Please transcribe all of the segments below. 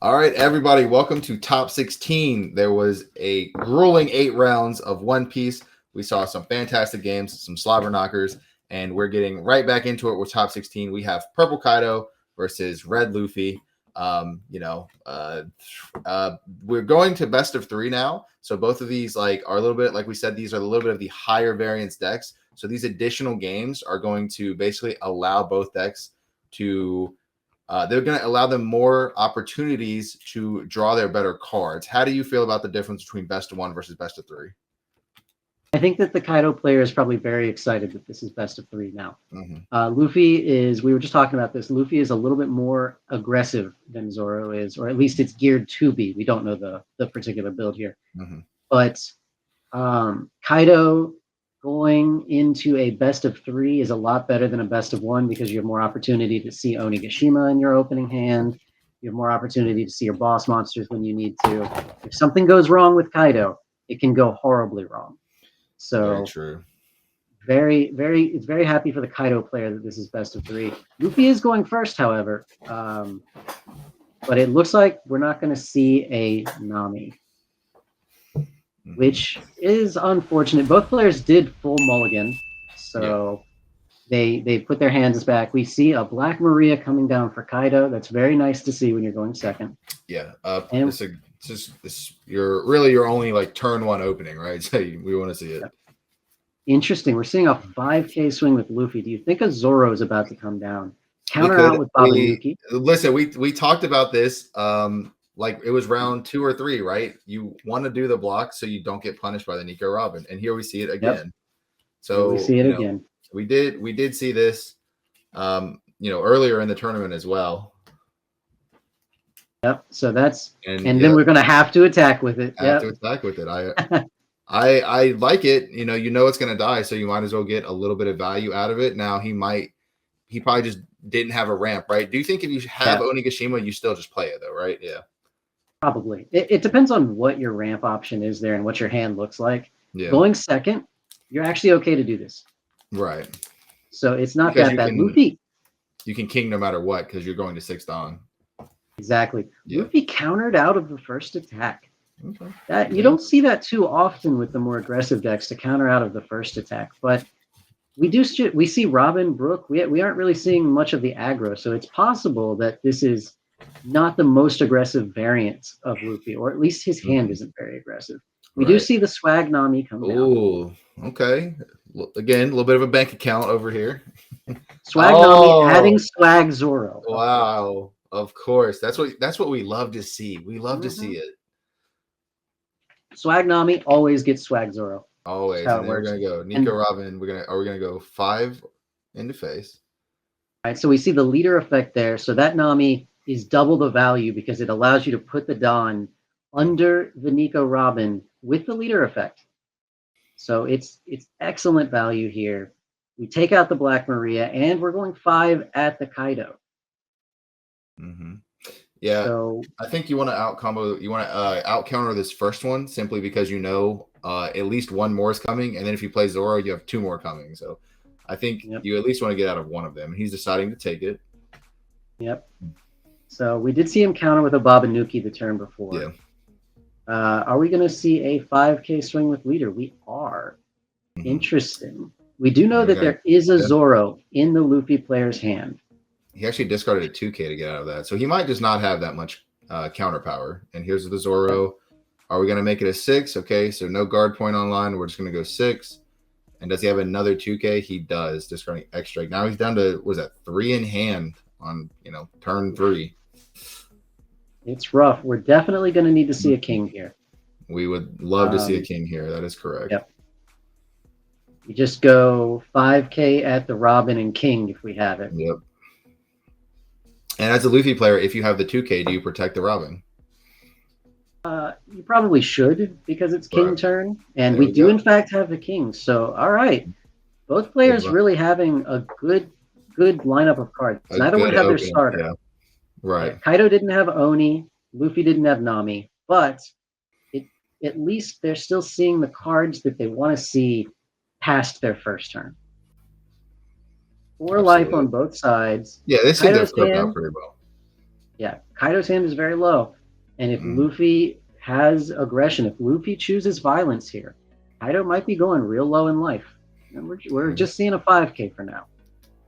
All right, everybody, welcome to Top 16. There was a grueling 8 rounds of One Piece. We saw some fantastic games, some slobber knockers, and we're getting right back into it with Top 16. We have Purple Kaido versus Red Luffy. We're going to best of 3 now. So both of these are a little bit, like we said, these are a little bit of the higher variance decks. So these additional games are going to basically allow both decks to they're going to allow them more opportunities to draw their better cards. How do you feel about the difference between best of 1 versus best of 3? I think that the Kaido player is probably very excited that this is best of 3 now. Mm-hmm. Luffy is, we were just talking about this, Luffy is a little bit more aggressive than Zoro is, or at least it's geared to be. We don't know the particular build here. Mm-hmm. But Kaido going into a best of 3 is a lot better than a best of 1 because you have more opportunity to see Onigashima in your opening hand. You have more opportunity to see your boss monsters when you need to. If something goes wrong with Kaido, it can go horribly wrong. So very true. It's very happy for the Kaido player that this is best of 3. Luffy is going first, however. But it looks like we're not going to see a Nami, which is unfortunate. Both players did full mulligan, so they put their hands back. We see a Black Maria coming down for Kaido. That's very nice to see when you're going second. Yeah, you're only turn 1 opening, right? So we want to see it. Yep. Interesting. We're seeing a 5K swing with Luffy. Do you think a Zoro is about to come down? Counter out with Babanuki. Listen, we talked about this. It was round 2 or 3, right? You want to do the block so you don't get punished by the Nico Robin, and here we see it again. Yep. So we see it again. We did see this, earlier in the tournament as well. Yep. So that's then we're going to have to attack with it. Have to attack with it. I like it. You know it's going to die, so you might as well get a little bit of value out of it. Now he probably just didn't have a ramp, right? Do you think if you have Onigashima, you still just play it though, right? Yeah. Probably. It depends on what your ramp option is there and what your hand looks like. Yeah. Going second, you're actually okay to do this. Right. So it's not that bad. Luffy. You can king no matter what because you're going to 6th on. Exactly. Yeah. Luffy countered out of the first attack. Okay. You don't see that too often with the more aggressive decks to counter out of the first attack, but we see Robin, Brook. We aren't really seeing much of the aggro, so it's possible that this is not the most aggressive variant of Luffy, or at least his hand isn't very aggressive. We do see the Swag Nami come down. Ooh, okay. Again, a little bit of a bank account over here. Swag Nami adding Swag Zoro. Wow, of course. That's what we love to see. We love to see it. Swag Nami always gets Swag Zoro. Always. And we're gonna go Nico Robin. Are we gonna go 5 into face? All right. So we see the leader effect there. So that Nami is double the value because it allows you to put the Don under the Nico Robin with the leader effect. So it's excellent value here. We take out the Black Maria and we're going 5 at the Kaido. Mm-hmm. Yeah, so I think you want to out counter this first one simply because at least one more is coming, and then if you play Zoro, you have 2 more coming. So I think you at least want to get out of one of them, and he's deciding to take it. Yep. So we did see him counter with a Babanuki the turn before. Yeah. Are we going to see a 5K swing with leader? We are. Mm-hmm. Interesting. We do know that there is a Zoro in the Luffy player's hand. He actually discarded a 2K to get out of that. So he might just not have that much counter power. And here's the Zoro. Are we going to make it a 6? Okay, so no guard point online. We're just going to go 6. And does he have another 2K? He does, discarding extra. Now he's down to, 3 in hand on, turn 3. It's rough. We're definitely going to need to see a king here. We would love to see a king here. That is correct. Yep. You just go 5K at the Robin and king if we have it. Yep. And as a Luffy player, if you have the 2K, do you protect the Robin? You probably should because it's king turn. And we do, in fact, have the king. So, all right. Both players really having a good lineup of cards. Neither one had their starter. Yeah. Right. Kaido didn't have Oni. Luffy didn't have Nami. But at least they're still seeing the cards that they want to see past their first turn. 4 life on both sides. Yeah, they seem to have cooked out pretty well. Yeah, Kaido's hand is very low. And if Mm, Luffy has aggression, if Luffy chooses violence here, Kaido might be going real low in life. And we're okay. just seeing a 5K for now.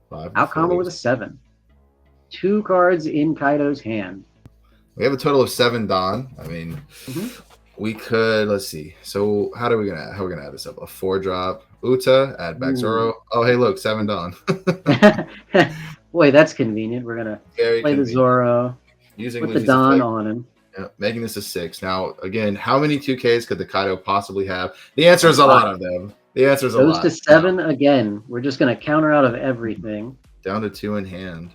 5 to 4. Outcome with a 7. 2 cards in Kaido's hand. We have a total of 7 Don. I mean, Mhm. we could, let's see. So how are we gonna add this up? A 4-drop Uta, add back Ooh. Zoro. Oh hey, look, 7 Don. Boy, that's convenient. We're gonna Very play the convenient. Zoro Using with the Luffy's Don effect. on him. Yeah, making this a 6. Now, again, how many 2Ks could the Kaido possibly have? The answer A is a lot. lot of them. The answer is a Goes lot. to Now, 7 again. We're just gonna counter out of everything. down to 2 in hand.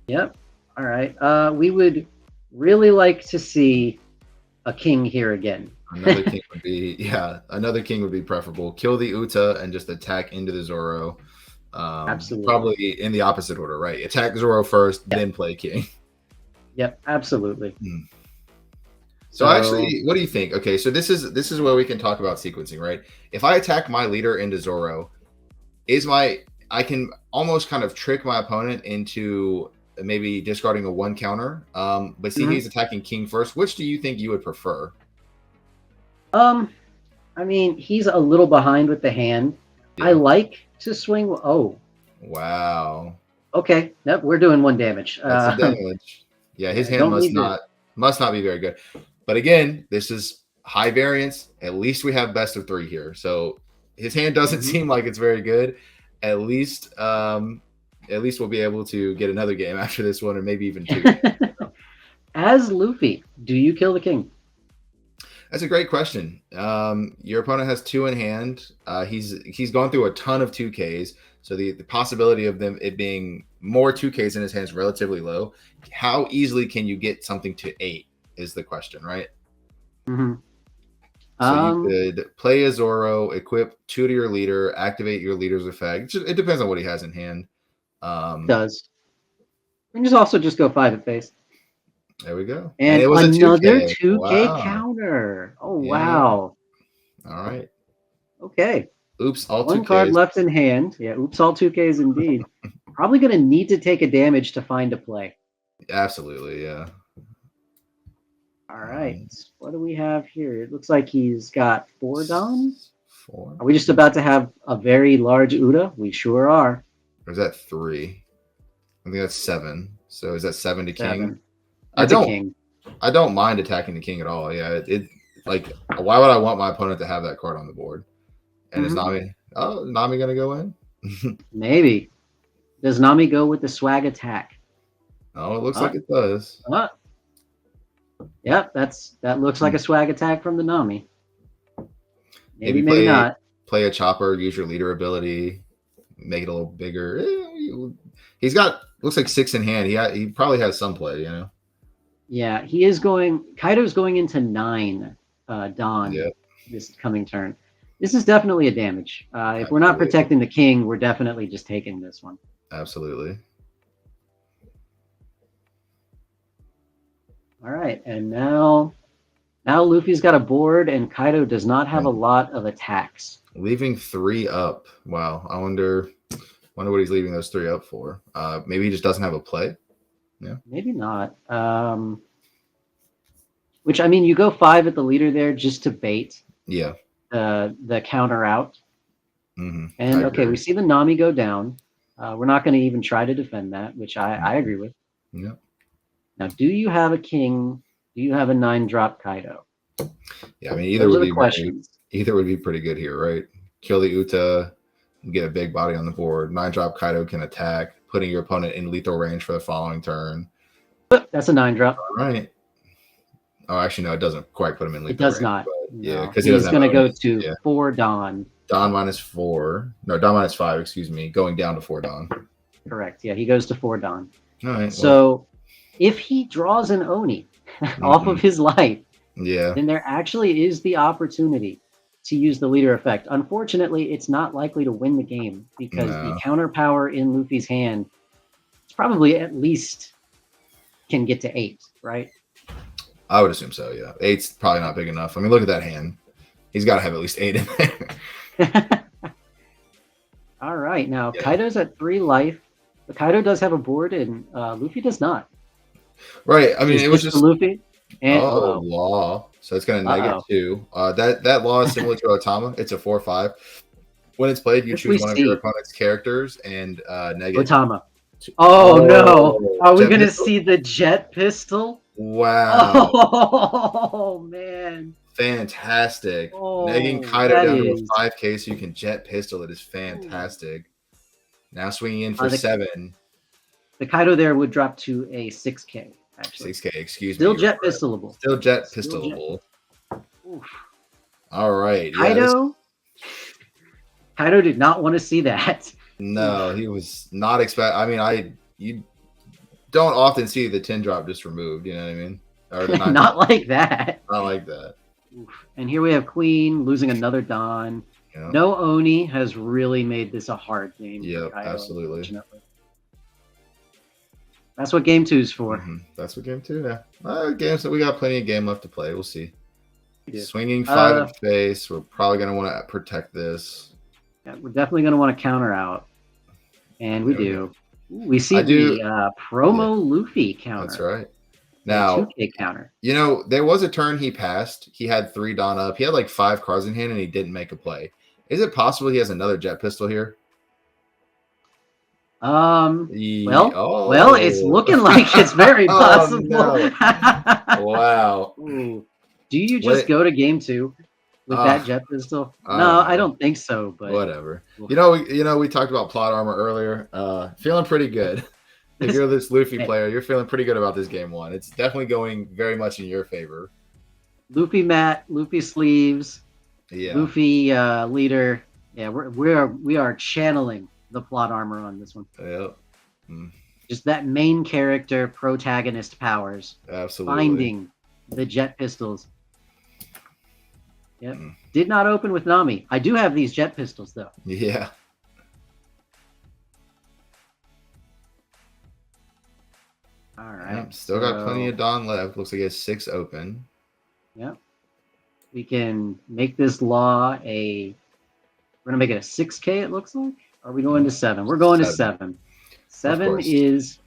Yep. All right. We would really like to see a king here again. Another king would be, yeah, another king would be preferable. Kill the Uta and just attack into the Zoro. Absolutely. Probably in the opposite order, right? Attack Zoro first, Yep. then play king. Yep. Absolutely. Hmm. So So. actually, what do you think? Okay, so this is where we can talk about sequencing, right? If I attack my leader into Zoro, I can almost kind of trick my opponent into maybe discarding a 1 counter. But see, Mhm. he's attacking king first. Which do you think you would prefer? Um. I mean, he's a little behind with the hand. I Yeah. like to swing. Oh. Wow. Okay. Yep. We're doing 1 damage. That's the damage. Yeah, his Yeah. hand Don't must need to. not be very good. But again, this is high variance. At least we have best of 3 here. So his hand doesn't Mhm. seem like it's very good. At least we'll be able to get another game after this one, or maybe even 2 games. As Luffy, do you kill the king? That's a great question. Your opponent has 2 in hand. He's gone through a ton of 2Ks, so the possibility of it being more 2Ks in his hands is relatively low. How easily can you get something to 8 is the question, right? Mhm. So you Um. could play a Zoro, equip 2 to your leader, activate your leader's effect. It depends on what he has in hand. Um, Does. And just also just go 5 at face. there we go. And And it was a another 2K. 2K Wow. counter. Oh, Yeah. wow. All right. Okay. Oops, all 1 card 2Ks. left in hand. Yeah, oops, all 2Ks indeed. Probably going to need to take a damage to find a play. Absolutely, yeah. All right. What do we have here? It looks like he's got 4 Don. 4. Are we just about to have a very large Uda? We sure are. Or is that 3? I think that's 7. So is that 7 to king? 7. I That's a don't king. I don't mind attacking the king at all. Yeah, it like why would I want my opponent to have that card on the board? And is Mhm. Nami gonna go in? Maybe. Does Nami go with the swag attack? Oh, it looks Uh, like it does. uh, yep, that looks like a swag attack from the Nami. Maybe, Maybe maybe not. play a chopper, use your leader ability, make it a little bigger. He's got looks like 6 in hand. He probably has some play, you know. Yeah, he is going. Kaido's going into 9 Dawn Yeah, this coming turn. This is definitely a damage. If we're not absolutely, protecting the king, we're definitely just taking this one. absolutely. All right, and now Luffy's got a board, and Kaido does not have a lot of attacks. Leaving 3 up. Wow, I wonder what he's leaving those 3 up for. Maybe he just doesn't have a play. Yeah, Maybe not. Which I mean, you go 5 at the leader there just to bait yeah. the counter out. I And okay, we agree. see the Nami go down. We're not going to even try to defend that, which I agree with. Yeah, Now, do you have a king? Do you have a 9-drop Kaido? yeah. I mean, Those are the questions. either would be pretty good here, right? Kill the Uta, get a big body on the board. 9-drop Kaido can attack, putting your opponent in lethal range for the following turn. That's a 9-drop. All right. Oh, actually, no, it doesn't quite put him in It lethal does range. not. But yeah, No, because he he's doesn't have going to go bonus. to Yeah. 4 Dawn. Don -4. No, Don -5, excuse me. Going down to 4 Don. Correct. Yeah, he goes to 4 Dawn. All right. So if he draws an Oni off of his life, Yeah. then there actually is the opportunity to use the leader effect. Unfortunately, it's not likely to win the game because the No, counter power in Luffy's hand is probably at least can get to 8, right? I would assume so. Yeah. 8's probably not big enough. I mean, look at that hand. He's got to have at least 8 in there. All right. Now, Yeah. Kaido's at 3 life. But Kaido does have a board, and Luffy does not. Right. I mean, Is it was this the just Luffy? And law. So it's gonna uh oh. -2. That law is similar to Otama. It's a 4/5. When it's played, you If we choose one of your see opponent's characters and negate Otama. 2. Oh no. Oh, Are we jet gonna pistol. see the jet pistol? Wow. Oh man. Fantastic. Negging Oh, Kaido that down to is. a 5K so you can jet pistol. It is Ooh. fantastic. Now swinging in for The 7. the Kaido there would drop to a 6K actually. 6K, excuse me. Still You were jet correct. pistolable. Still jet Still jet. pistolable. Oof. All right. Yeah, this Kaido did not want to see that. no, he was not expect. I mean, you don't often see the 10 drop just removed, you know what I mean? Or the 9 Not drop. like that. Not like that. Oof. And here we have Queen losing another Don. You know? No Oni has really made this a hard game for Yep, Kaido, absolutely. unfortunately. That's what game 2 is for. That's what game 2 now. Games that we got plenty of game left to play. We'll see. Swinging 5 in face. We're probably going to want to protect this. Yeah, we're definitely going to want to counter out. And we do. We see the promo Luffy counter. That's right. Now, 2K counter. You know, there was a turn he passed. He had 3 Don up. He had like 5 cards in hand and he didn't make a play. Is it possible he has another jet pistol here? Well, it's looking like it's very possible. No. Wow. Ooh. Do you just go to game 2 with that jet pistol? No, I don't think so. But whatever. You know, we talked about plot armor earlier. Feeling pretty good. If you're this Luffy player, you're feeling pretty good about this game 1. It's definitely going very much in your favor. Luffy mat, Luffy sleeves, Luffy leader. Yeah, we are channeling the plot armor on this one. Yep. Just that main character protagonist powers. Absolutely. Finding the jet pistols. Yep. Did not open with Nami. I do have these jet pistols though. Yeah. All right. Still got plenty of Don left. Looks like he has 6 open. Yep. We can make this law we're gonna make it a 6K, it looks like. Are we going to 7? We're going to 7. 7 is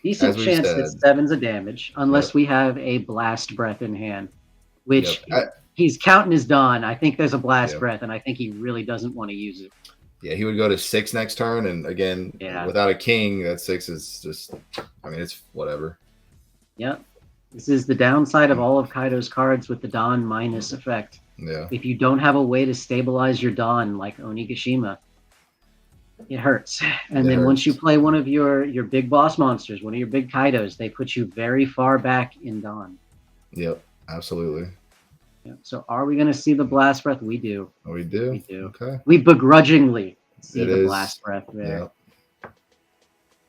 decent chance that 7's a damage, unless we have a blast breath in hand, which he's counting his Don. I think there's a blast breath, and I think he really doesn't want to use it. Yeah, he would go to 6 next turn, and again, without a king, that 6 is just, I mean, it's whatever. Yep. This is the downside of all of Kaido's cards with the Don minus effect. Yeah. If you don't have a way to stabilize your Don like Onigashima, it hurts. And then once you play one of your big boss monsters, one of your big Kaidos, they put you very far back in Don. Yep, absolutely. Yep. So are we going to see the blast breath? We do. We do. We do. Okay. We begrudgingly see the blast breath there. Yep.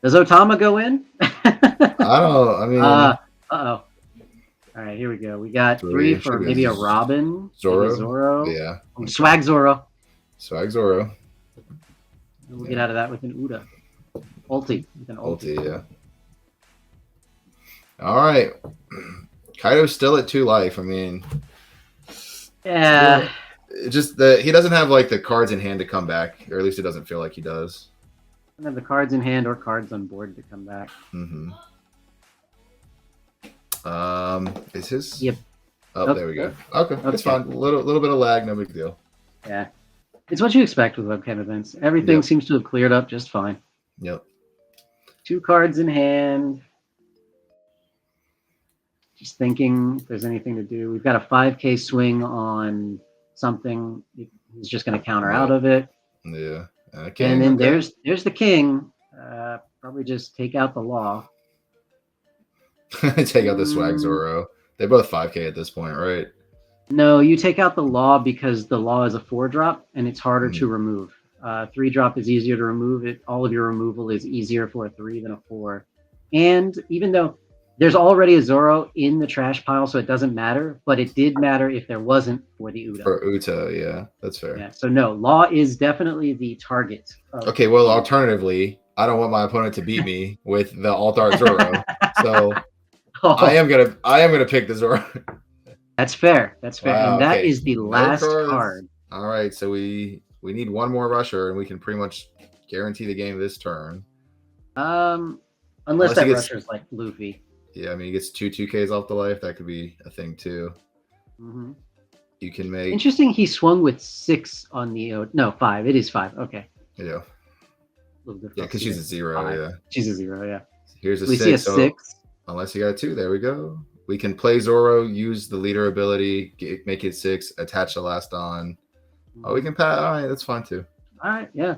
Does Otama go in? I don't. I mean. Uh-oh. All right, here we go. We got 3 for maybe a Robin. Zoro. Yeah. Swag Zoro. Swag Zoro. We'll get out of that with an Uda. Ulti. With an ulti, yeah. All right. Kaido's still at 2 life. I mean. Yeah. Just he doesn't have like the cards in hand to come back, or at least it doesn't feel like he does. Doesn't have the cards in hand or cards on board to come back. Is his? Yep. Oh, there we go. Okay, it's fine. A little bit of lag, no big deal. Yeah, it's what you expect with webcam events. Everything seems to have cleared up just fine. Yep. 2 cards in hand. Just thinking if there's anything to do. We've got a 5K swing on something. He's just going to counter out of it. Yeah. And then there's the king. Probably just take out the law. Take out the Swag Zoro. They're both 5K at this point, right? No, you take out the law because the law is a 4-drop and it's harder to remove. 3-drop is easier to remove. All of your removal is easier for a 3 than a 4. And even though there's already a Zoro in the trash pile, so it doesn't matter, but it did matter if there wasn't for the Uta. For Uta, yeah, that's fair. Yeah, so no, law is definitely the target. Okay, well, alternatively, I don't want my opponent to beat me with the Alt Art Zoro, so I am gonna pick the Zoro. That's fair. That's fair, and that is the last card. All right, so we need one more rusher, and we can pretty much guarantee the game this turn. Unless that rusher's like Luffy. Yeah, I mean, he gets two Ks off the life. That could be a thing too. Mm-hmm. You can make interesting. He swung with 6 on the no 5. It is 5. Okay. Yeah. Yeah, because she's a 0. 5. Yeah. She's a 0. Yeah. Here's a we 6. See a so 6. Unless you got a 2, there we go. We can play Zoro, use the leader ability, make it 6, attach the last on. Oh, we can pass. All right, that's fine too. All right, yeah.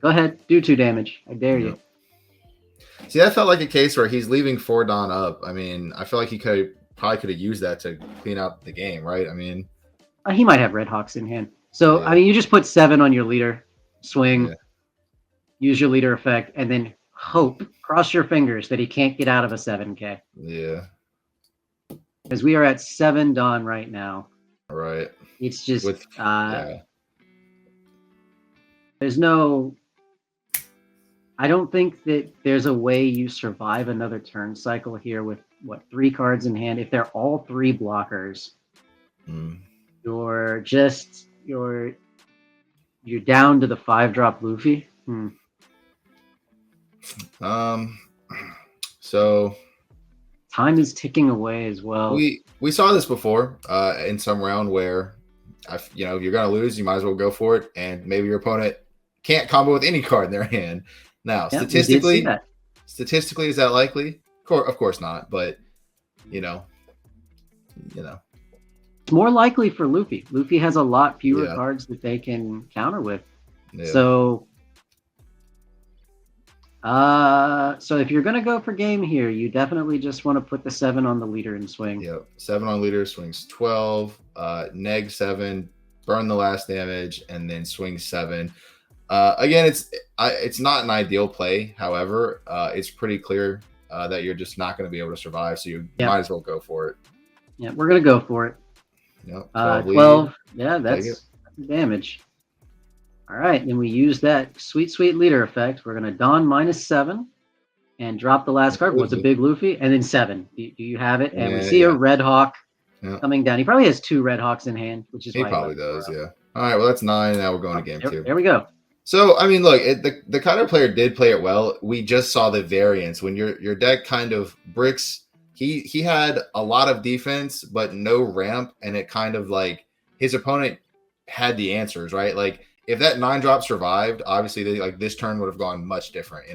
Go ahead, do 2 damage. I dare you. See, that felt like a case where he's leaving 4 Don up. I mean, I feel like he probably could have used that to clean out the game, right? I mean, he might have Red Hawks in hand. So, I mean, you just put 7 on your leader, swing, use your leader effect, and then cross your fingers that he can't get out of a 7K. Yeah. Because we are at 7 Don right now. All right. It's just, there's no, I don't think that there's a way you survive another turn cycle here with, 3 cards in hand. If they're all 3 blockers, you're down to the 5-drop Luffy. So time is ticking away as well. We saw this before in some round where, if you're gonna lose, you might as well go for it, and maybe your opponent can't combo with any card in their hand. Now, statistically, is that likely? Of course not. But it's more likely for Luffy. Luffy has a lot fewer cards that they can counter with. Yeah. So if you're going to go for game here, you definitely just want to put the 7 on the leader and swing. Yep. 7 on leader, swings 12, neg 7, burn the last damage, and then swing 7. Again, it's not an ideal play. However, it's pretty clear that you're just not going to be able to survive. So you might as well go for it. Yeah, we're going to go for it. Yep. 12. Yeah, that's damage. All right, then we use that sweet leader effect. We're going to Don -7 and drop the last card. What's a big Luffy? And then 7. Do you have it? And we see a Red Hawk coming down. He probably has 2 Red Hawks in hand, which is he probably does. Yeah. All right. Well, that's 9. Now we're going to game 2. There we go. So I mean, look, the Kaido player did play it well. We just saw the variance when your deck kind of bricks. He had a lot of defense, but no ramp, and it kind of like his opponent had the answers, right? Like if that 9-drop survived, obviously this turn would have gone much different,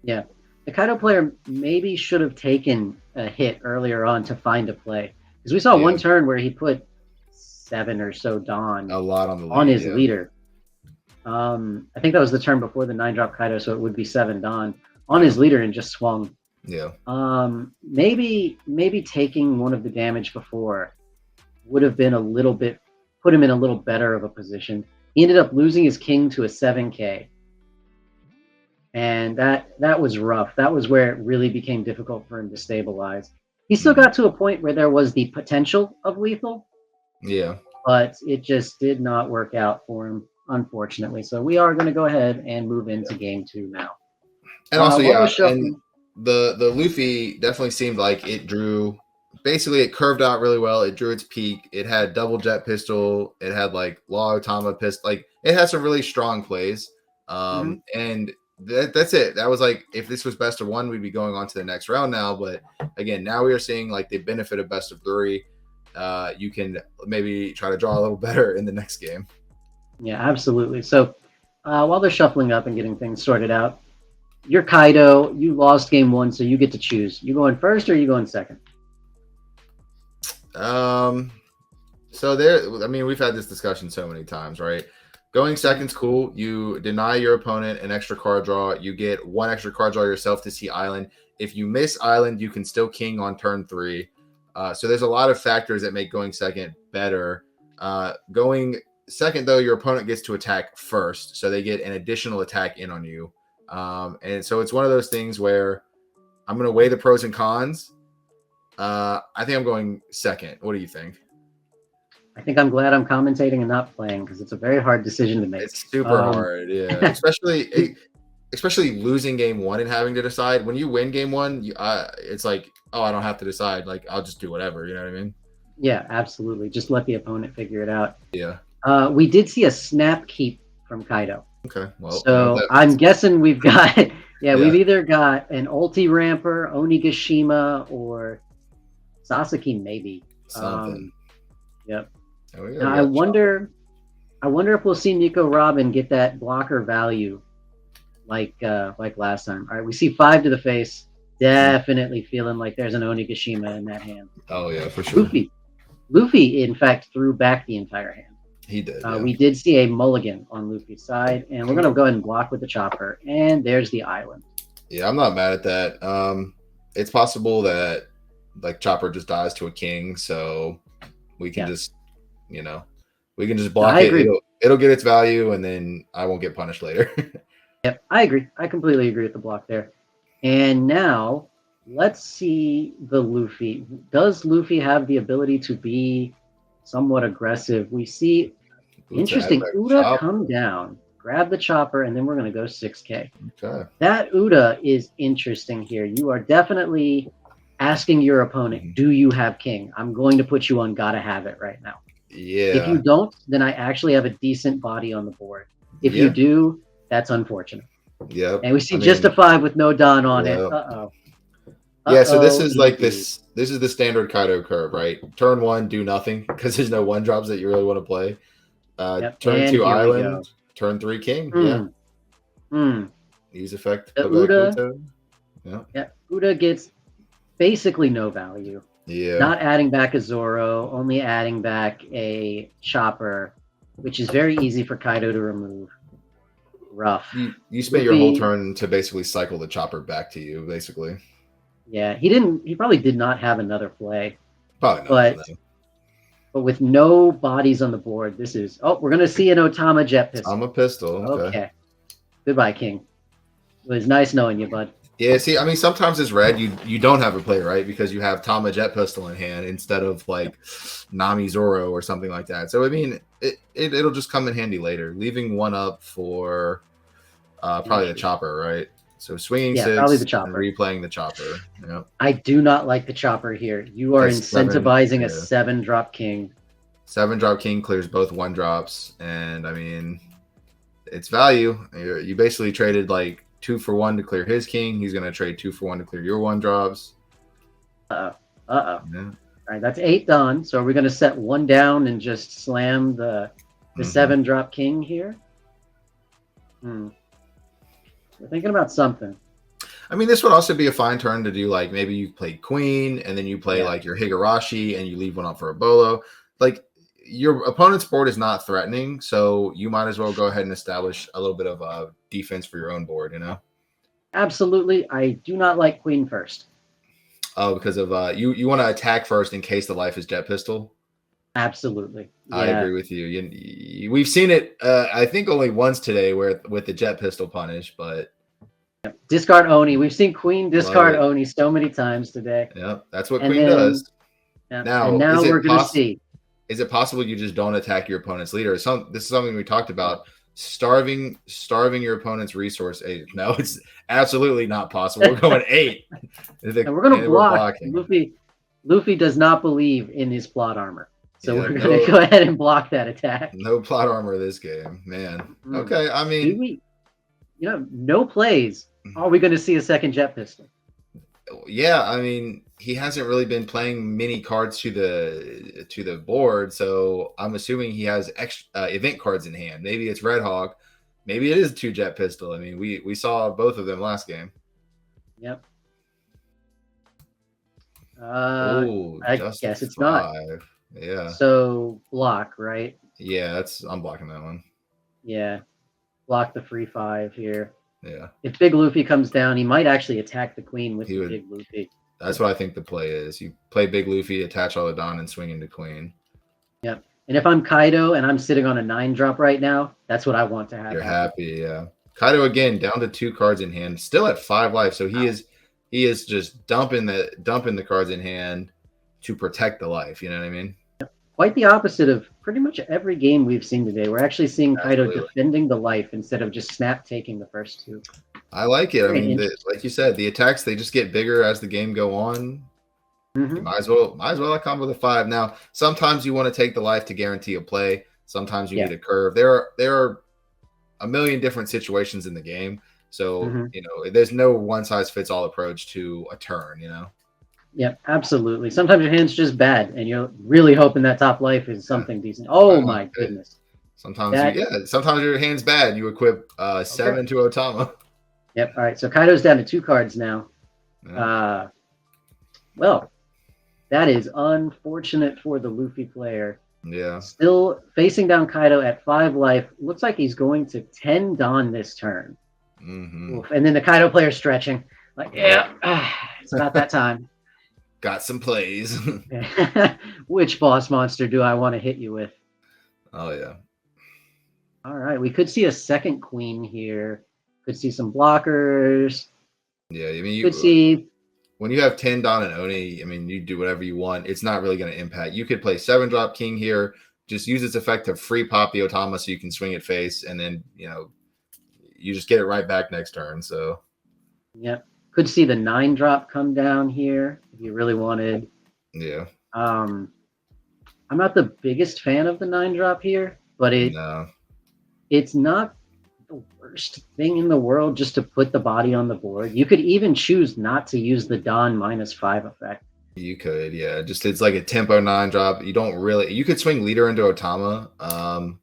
Yeah, the Kaido player maybe should have taken a hit earlier on to find a play, because we saw one turn where he put 7 or so Don a lot on the on his leader. I think that was the turn before the 9-drop Kaido, so it would be 7 Don on his leader and just swung. Yeah. Maybe taking one of the damage before would have been put him in a little better of a position. He ended up losing his king to a 7K. And that was rough. That was where it really became difficult for him to stabilize. He still got to a point where there was the potential of lethal. Yeah. But it just did not work out for him, unfortunately. So we are going to go ahead and move into game 2 now. And also, and the Luffy definitely seemed like it drew. Basically, it curved out really well. It drew its peak. It had double jet pistol. It had like Law Otama pistol. Like it had some really strong plays. And that's it. That was like, if this was best of 1, we'd be going on to the next round now. But again, now we are seeing like the benefit of best of 3. You can maybe try to draw a little better in the next game. Yeah, absolutely. So while they're shuffling up and getting things sorted out, you're Kaido. You lost game 1, so you get to choose. You going first or you going second? So we've had this discussion so many times, right? Going second's cool. You deny your opponent an extra card draw. You get 1 extra card draw yourself to see Island. If you miss Island, you can still king on turn 3. So there's a lot of factors that make going second better. Going second, though, your opponent gets to attack first, so they get an additional attack in on you. And so it's one of those things where I'm going to weigh the pros and cons. I think I'm going second. What do you think? I think I'm glad I'm commentating and not playing, because it's a very hard decision to make. It's super hard, yeah. especially losing game 1 and having to decide. When you win game 1, it's like, oh, I don't have to decide. Like, I'll just do whatever. You know what I mean? Yeah, absolutely. Just let the opponent figure it out. Yeah. We did see a snap keep from Kaido. Okay. Well, so I'm guessing we've got Yeah, Yeah, we've either got an ulti ramper, Onigashima, or Sasaki, maybe. something. Yep. Oh yeah, Now we I got Chopper. wonder, I wonder if we'll see Nico Robin get that blocker value like last time. All right, we see 5 to the face. Definitely feeling like there's an Onigashima in that hand. Oh yeah, for sure. Luffy, Luffy, in fact, threw back the entire hand. He did. Yeah. We did see a mulligan on Luffy's side, and we're gonna go ahead and block with the chopper. And there's the island. Yeah, I'm not mad at that. It's possible that like Chopper just dies to a king, so we can Yes, we can just no, block I it. agree. It'll get its value, and then I won't get punished later. Yep, I agree. I completely agree with the block there. And now let's see the Luffy. Does Luffy have the ability to be somewhat aggressive? We see Ooh, to add interesting back Uda Chopper. come down, grab the chopper, and then we're going to go 6K. Okay. That Uda is interesting here. You are definitely asking your opponent, Mhm. do you have king? I'm going to put you on gotta have it right now. If you Yeah. don't, then I actually have a decent body on the board. If you Yeah. do, that's unfortunate. Yep. And we see I just a mean, 5 with no Don on it. yeah. Uh-oh. Yeah, so this Uh-oh, is like indeed. this is the standard Kaido curve, right? Turn 1, do nothing because there's no one drops that you really want to play. Yep, Turn and 2 here we go. island, turn 3 king. Yeah. Hmm. Hmm. Use effect, The put back Uda, Uto. Yeah. yeah, Uda gets basically no value. Yeah. Not adding back a Zoro, only adding back a Chopper, which is very easy for Kaido to remove. Rough. You spent your whole Luffy, turn to basically cycle the chopper back to you, basically. yeah, he probably did not have another play, Probably not. but No. with no bodies on the board, this is, oh, we're gonna see an Otama jet I'm pistol. a pistol. Okay. Okay. Goodbye, King. It was nice knowing you, bud. Yeah, see, I mean, sometimes it's red. You don't have a play, right? Because you have Tama Jet Pistol in hand instead of like Nami Zoro or something like that. So I mean, it'll just come in handy later. Leaving one up for probably the chopper, right? So swinging Yeah, probably 6 the and chopper. replaying the chopper. Yeah, I do not like the chopper here. You are because incentivizing a yeah, 7-drop king. 7-drop king clears both 1-drops, and I mean, it's value. You basically traded like 2 for 1 to clear his king. He's gonna trade 2 for 1 to clear your 1-drops. Uh-oh. Uh-oh. Yeah. All right, that's 8 done. So are we going to set 1 down and just slam the 7-drop king here? We're thinking about something. I mean, this would also be a fine turn to do, like, maybe you play queen and then you play like your Higurashi and you leave one up for a bolo. Like, your opponent's board is not threatening, so you might as well go ahead and establish a little bit of defense for your own board, you know? Absolutely. I do not like queen first. Oh, because of you want to attack first in case the life is jet pistol. Absolutely. Yeah. I agree with you. We've seen it, I think, only once today where with the jet pistol punish, but discard Oni. We've seen queen discard Oni so many times today. Yeah, that's what And queen then, does. Now, and now we're going to see. Is it possible you just don't attack your opponent's leader? This is something we talked about. Starving your opponent's resource 8. No, it's absolutely not possible. We're going 8. And we're going to block. Luffy does not believe in his plot armor. So we're going to go ahead and block that attack. No plot armor this game, man. Okay, I mean, no plays. Are we going to see a second jet pistol? Yeah, I mean, he hasn't really been playing many cards to the board, so I'm assuming he has event cards in hand. Maybe it's Red Hawk, maybe it is 2 jet pistol. I mean, we saw both of them last game. Yep. I guess it's 5. not. Yeah. So block, right? Yeah, I'm blocking that one. Yeah, block the free 5 here. Yeah. If Big Luffy comes down, he might actually attack the queen with Big Luffy. That's what I think the play is. You play Big Luffy, attach all the Don, and swing into queen. Yep. And if I'm Kaido and I'm sitting on a 9-drop right now, that's what I want to have. You're happy, yeah. Kaido again down to 2 cards in hand, still at 5 life. So he is just dumping the cards in hand to protect the life. You know what I mean? Quite the opposite of pretty much every game we've seen today. We're actually seeing Kaido defending the life instead of just snap taking the first 2. I like it. I mean, like you said, the attacks, they just get bigger as the game go on. You might as well combo the 5. Now, sometimes you want to take the life to guarantee a play. Sometimes you need a curve. There are a million different situations in the game. So, Mhm. there's no one size fits all approach to a turn. Yep, absolutely. Sometimes your hand's just bad, and you're really hoping that top life is Yeah. something decent. Oh I know. my Hey, goodness. sometimes That sometimes your hand's bad. You equip okay. 7 to Otama. Yep. All right. So Kaido's down to 2 cards now. Yeah. Uh, well, that is unfortunate for the Luffy player. Yeah. Still facing down Kaido at 5 life. Looks like he's going to 10 Dawn this turn. Mm-hmm. Oof. And then the Kaido player stretching. Like, yeah, it's about that time. Got some plays. Which boss monster do I want to hit you with? Oh yeah. All right. We could see a second queen here. Could see some blockers. Yeah. I mean, Could see. when you have 10 Don and Oni, I mean, you do whatever you want. It's not really going to impact. You could play 7-drop King here. Just use its effect to free pop the Otama so you can swing it face, and then you just get it right back next turn. So Yep. Could see the 9-drop come down here if you really wanted. yeah. I'm not the biggest fan of the 9-drop here, but No. it's not the worst thing in the world just to put the body on the board. You could even choose not to use the Dawn -5 effect. You could, yeah. Just it's like a tempo 9-drop. You could swing leader into Otama.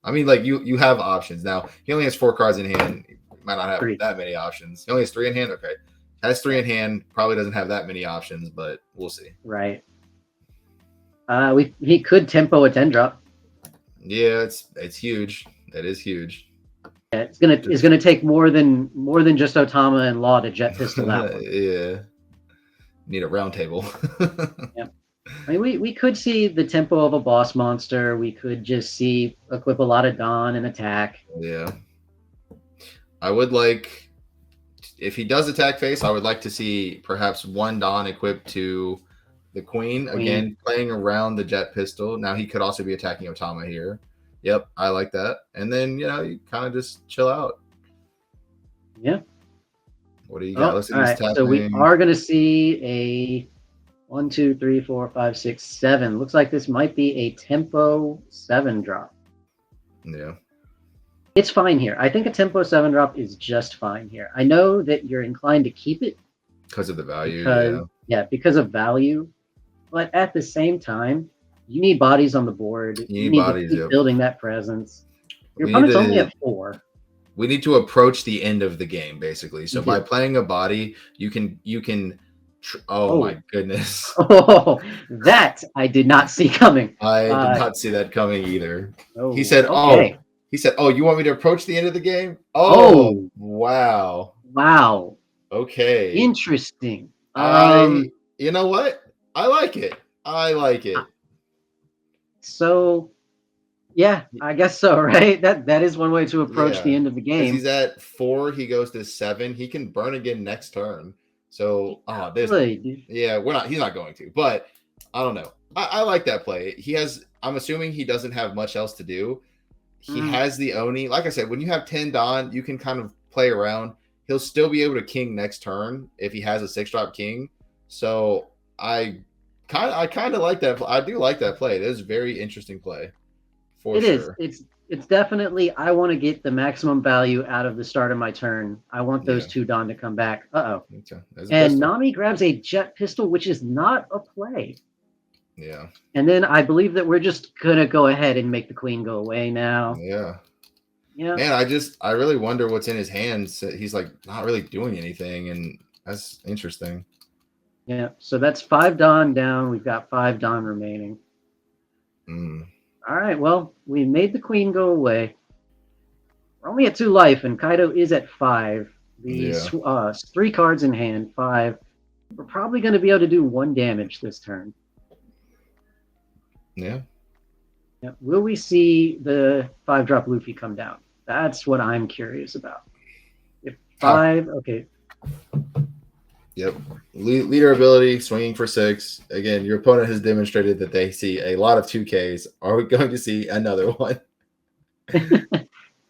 I mean, like you have options. Now he only has 4 cards in hand. He might not have 3. that many options. He only has 3 in hand. Okay. Has 3 in hand, probably doesn't have that many options, but we'll see. Right. He could tempo a 10-drop. Yeah, it's huge. It is huge. Yeah, it's gonna take more than just Otama and Law to jet pistol that one. Yeah. Need a round table. Yeah. I mean, we could see the tempo of a boss monster. We could just see equip a lot of Dawn and attack. Yeah. I would like, if he does attack face, I would like to see perhaps 1 Dawn equipped to the Queen. Again, playing around the jet pistol. Now he could also be attacking Otama here. Yep, I like that. And then, you kind of just chill out. Yeah. What do you got? All right. So we are going to see a 1, 2, 3, 4, 5, 6, 7. Looks like this might be a tempo 7-drop. Yeah. It's fine here. I think a tempo 7-drop is just fine here. I know that you're inclined to keep it because of the value. Because of value. But at the same time, you need bodies on the board. You need bodies, to keep building that presence. Your opponent's only at 4. We need to approach the end of the game, basically. So by playing a body, you can. Oh my goodness! Oh, that I did not see coming. I did not see that coming either. Oh, he said, okay. He said, "Oh, you want me to approach the end of the game?" Oh, wow! Wow. Okay. Interesting. You know what? I like it. So, yeah, I guess so, right? That is one way to approach the end of the game. He's at 4, he goes to 7. He can burn again next turn. So, he's not going to, but I don't know. I like that play. I'm assuming he doesn't have much else to do. He has the Oni. Like I said, when you have 10 Dawn, you can kind of play around. He'll still be able to king next turn if he has a 6-drop king. So I kind of like that. I do like that play. It is a very interesting play. It is. It's definitely, I want to get the maximum value out of the start of my turn. I want those 2 Dawn to come back. Uh-oh. Okay. And Nami grabs a jet pistol, which is not a play. Yeah. And then I believe that we're just going to go ahead and make the queen go away now. Yeah. Yeah. Man, I really wonder what's in his hands. He's like not really doing anything, and that's interesting. Yeah. So that's 5 Dawn down. We've got 5 Dawn remaining. All right. Well, we made the queen go away. We're only at 2 life, and Kaido is at 5. These 3 cards in hand, 5. We're probably going to be able to do 1 damage this turn. Yeah. Will we see the 5-drop Luffy come down? That's what I'm curious about. If 5, okay. Yep. Leader ability, swinging for 6. Again, your opponent has demonstrated that they see a lot of 2Ks. Are we going to see another one?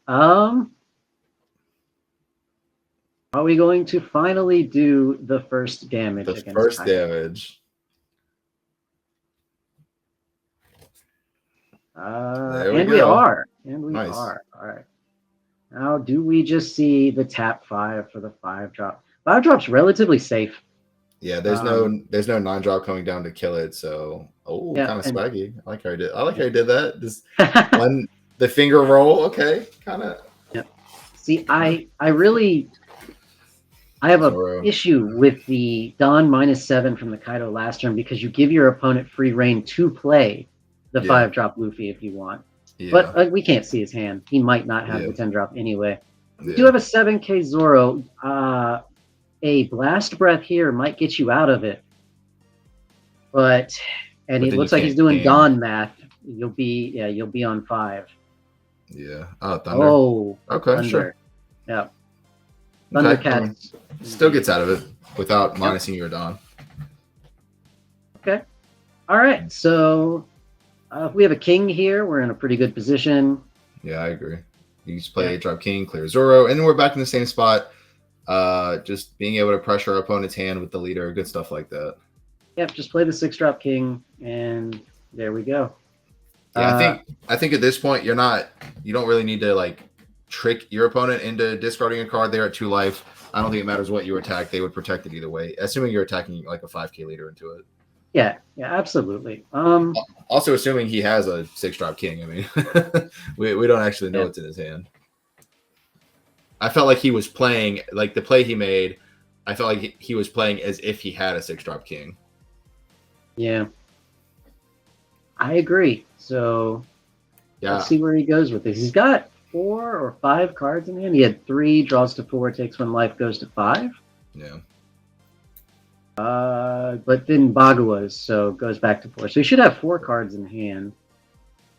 Are we going to finally do the first damage? The first damage. And we are. All right. Now, do we just see the tap 5 for the 5-drop? 5-drop's relatively safe. Yeah, there's no 9-drop coming down to kill it. So, Yeah, kind of and swaggy. I like how I did. I like how I did that. Just one the finger roll. Okay, kind of. yeah. See, I have a Zoro. issue with the Don -7 from the Kaido last turn because you give your opponent free reign to play the Yeah. 5-drop Luffy if you want. Yeah. But we can't see his hand. He might not have Yeah. the 10-drop anyway. We Yeah. do have a 7k Zoro. A blast breath here might get you out of it. But But it then looks you like he's can't doing king. Don math. You'll be on 5. Yeah. Oh, Thunder. Oh, Okay, Thunder. sure. Yeah. Okay. Thundercats. Still gets out of it without minusing your Don. Okay. All right. So if we have a king here, we're in a pretty good position. Yeah, I agree. You just play 8-drop king, clear Zoro, and then we're back in the same spot. Just being able to pressure our opponent's hand with the leader, good stuff like that. Yep, just play the 6-drop king, and there we go. Yeah, I think at this point you don't really need to like trick your opponent into discarding a card. They're at 2 life. I don't think it matters what you attack; they would protect it either way. Assuming you're attacking like a 5k leader into it. Yeah, absolutely. Also, assuming he has a 6-drop king. I mean, we don't actually know what's in his hand. I felt like he was playing like the play he made. I felt like he was playing as if he had a 6-drop king. Yeah, I agree. So let's see where he goes with this. He's got 4 or 5 cards in hand. He had 3, draws to 4, takes 1 life, goes to 5. Yeah. But then Bagua's, so goes back to 4. So he should have 4 cards in hand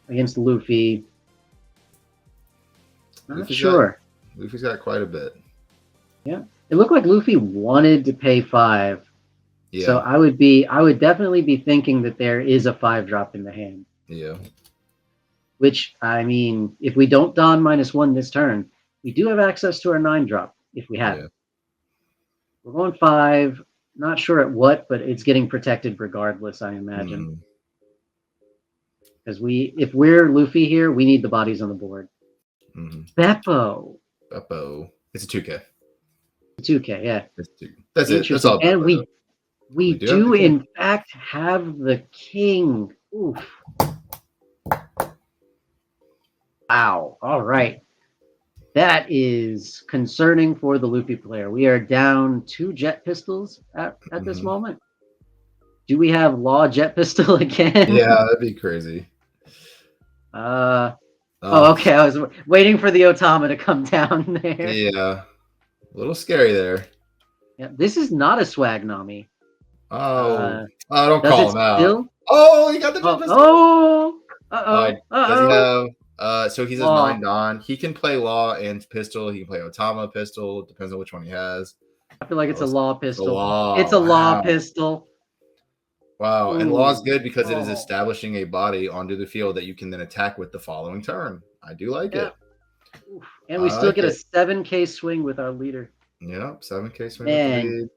against Luffy. Not sure. Luffy's got quite a bit. Yeah. It looked like Luffy wanted to pay 5. Yeah. So I would definitely be thinking that there is a 5-drop in the hand. Yeah. Which, I mean, if we don't Don -1 this turn, we do have access to our 9-drop if we have it. We're going 5. Not sure at what, but it's getting protected regardless, I imagine. Because if we're Luffy here, we need the bodies on the board. Beppo. It's a 2K. 2K, yeah. That's it. That's all. And we do in fact have the king. Oof. Wow. All right. That is concerning for the Luffy player. We are down 2 jet pistols at this moment. Do we have Law jet pistol again? Yeah, that'd be crazy. Okay. I was waiting for the Otama to come down there. Yeah. A little scary there. Yeah, this is not a swag Nami. Don't call him out. Oh, he got the jet pistol. Does he have so he's his 9 Don. He can play Law and pistol. He can play Otama pistol. Depends on which one he has. I feel like it's a Law pistol. It's a Law pistol. Wow. Ooh. And Law is good because it is establishing a body onto the field that you can then attack with the following turn. I do like it. Oof. And we still get a 7k swing with our leader. Yep, 7k swing with the lead.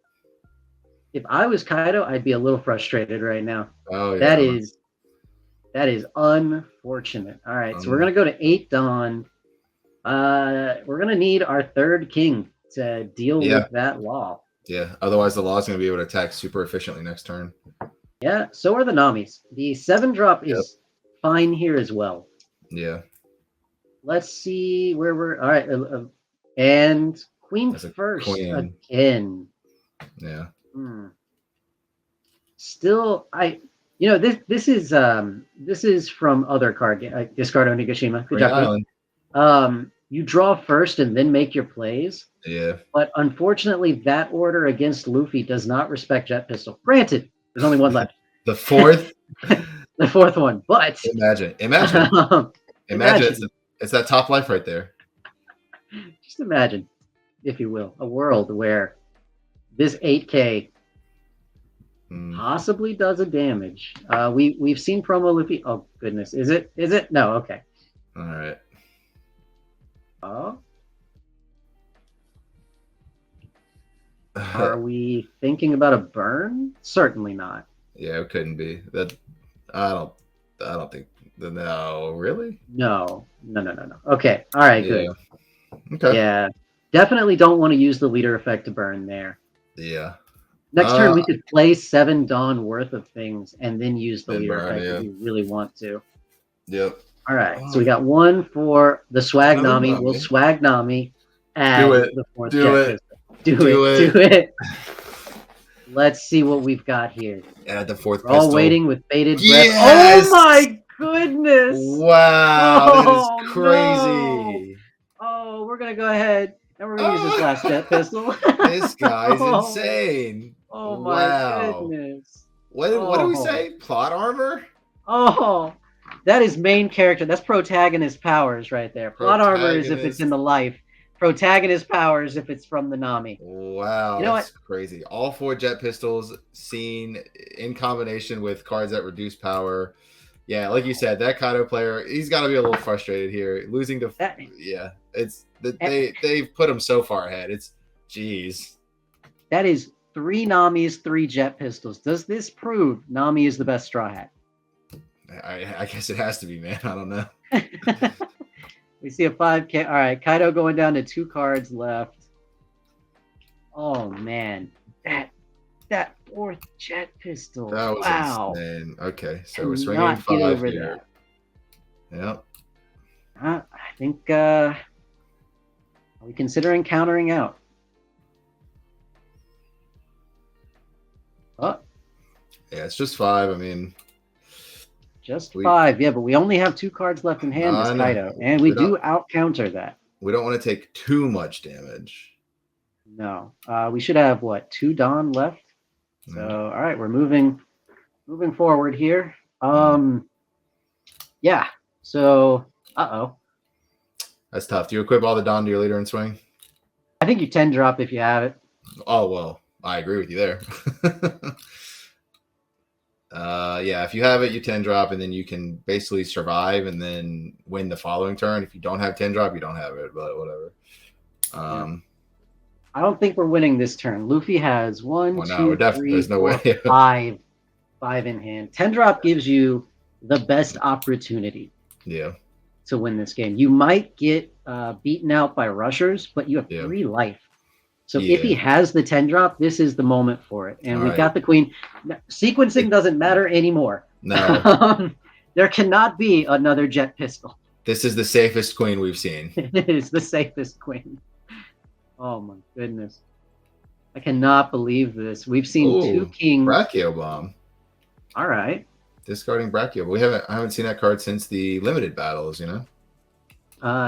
If I was Kaido, I'd be a little frustrated right now. Oh yeah. That is unfortunate. All right, so we're gonna go to 8 Don. We're gonna need our 3rd king to deal with that Law. Yeah, otherwise the Law is gonna be able to attack super efficiently next turn. Yeah, so are the Namis. The 7-drop is fine here as well. Yeah. Let's see where we're. All right, and Queen first again. Yeah. Still, this is from other card game. Discard Onigashima. Good job. You draw first and then make your plays. Yeah. But unfortunately, that order against Luffy does not respect Jet Pistol. Granted, there's only one left. The 4th. The 4th one, but imagine. It's that top life right there. Just imagine, if you will, a world where this 8k possibly does a damage. We've seen promo Luffy. Oh goodness, is it? No, okay. All right. Oh. Are we thinking about a burn? Certainly not. Yeah, it couldn't be. That I don't think. No, really? No. Okay. All right. Good. Okay. Yeah, definitely don't want to use the leader effect to burn there. Yeah. Next turn, we could play 7 Dawn worth of things and then use the Then leader burn. effect if Yeah. we really want to. Yep. All right, so we got one for the swag Another Nami. We'll Nami. swag Nami, Do add it. the 4th Do jet it. pistol. Do Do it. Do it. Let's see what we've got here. Add the 4th We're all pistol. waiting with bated breath. Yes! Oh my goodness! Wow, that is Oh, crazy. no. Oh, we're gonna go ahead and we're gonna use this Oh, last jet pistol. this guy's Oh, insane. oh my Wow. goodness. What do we Oh, say? Plot armor? oh, that is main character. That's protagonist powers right there. Plot armor is if it's in Protagonist. the life. Protagonist powers if it's from the Nami. Wow, You know what? that's crazy. All 4 jet pistols seen in combination with cards that reduce power. Yeah, like you said, that Kaido player, he's got to be a little frustrated here. Losing to they've put him so far ahead. It's geez. That is 3 Namis, 3 jet pistols. Does this prove Nami is the best Straw Hat? I guess it has to be, man. I don't know. We see a 5K. All right, Kaido going down to 2 cards left. Oh man, that 4th jet pistol. That was wow. insane. Okay, so we're Cannot swinging get 5 over here. Yep. I think are we considering countering out? Oh, Yeah, it's just 5. I mean, just 5. Yeah, but we only have 2 cards left in hand as Kaido, and we do out counter that. We don't want to take too much damage. No, we should have what 2 Dawn left. So all right, we're moving forward here. Yeah. So That's tough. Do you equip all the Dawn to your leader and swing? I think you 10 drop if you have it. Oh well, I agree with you there. Yeah, if you have it, you 10 drop, and then you can basically survive and then win the following turn. If you don't have 10 drop, you don't have it, but whatever. I don't think we're winning this turn. Luffy has 1, 2, 3, there's no 4, way. 5 in hand. 10 drop gives you the best opportunity. Yeah. To win this game. You might get beaten out by rushers, but you have 3 life. So if he has the 10 drop, this is the moment for it. And we've got the queen. Sequencing doesn't matter anymore. No. There cannot be another jet pistol. This is the safest queen we've seen. It is the safest queen. Oh my goodness. I cannot believe this. We've seen 2 kings. Brachio bomb. All right. Discarding Brachio. I haven't seen that card since the limited battles, you know?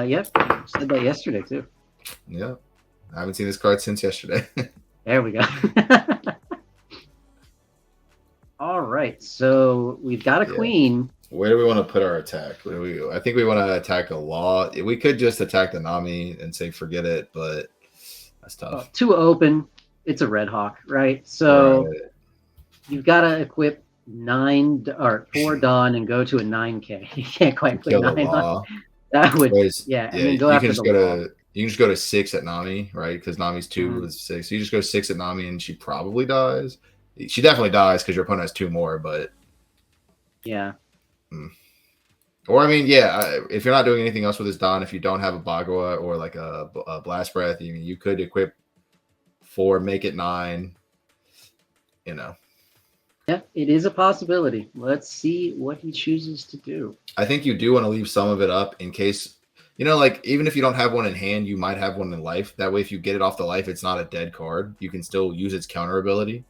Yep. Said that yesterday too. Yep. I haven't seen this card since yesterday. There we go. All right. So we've got a queen. Where do we want to put our attack? I think we want to attack a law. We could just attack the Nami and say forget it, but that's tough. Too open. It's a Red Hawk, right? So you've got to equip 4 Dawn and go to a 9K. You can't quite put 9 on. That would, and then go after the law. You can just go to 6 at Nami, right? Because Nami's 2 is 6. So you just go 6 at Nami, and she probably dies. She definitely dies because your opponent has 2 more, but yeah. Or I mean, if you're not doing anything else with this Dawn, if you don't have a Bagua or like a Blast Breath, you could equip 4, make it 9. You know. Yeah, it is a possibility. Let's see what he chooses to do. I think you do want to leave some of it up in case. Like even if you don't have one in hand, you might have one in life. That way, if you get it off the life, it's not a dead card. You can still use its counter ability.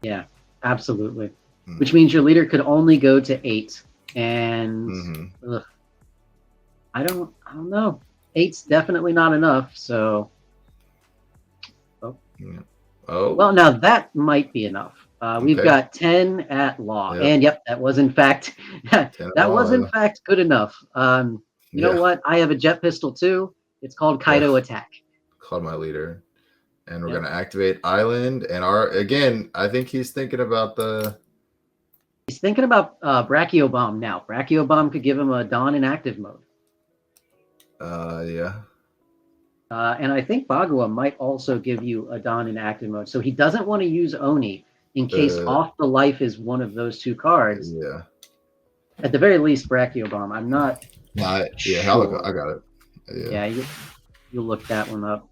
Yeah, absolutely. Which means your leader could only go to 8. And I don't know. 8's definitely not enough. So, well, now that might be enough. We've got 10 at law, and that was in fact good enough. You know what? I have a jet pistol too. It's called Kaido Attack. Called my leader, and we're gonna activate Island. And I think he's thinking about He's thinking about Brachio Bomb now. Brachio Bomb could give him a Dawn in active mode. Yeah. And I think Bagua might also give you a Dawn in active mode. So he doesn't want to use Oni in case off the life is one of those 2 cards. Yeah. At the very least, Brachio Bomb. I'm not. Sure. I got it. you'll look that one up.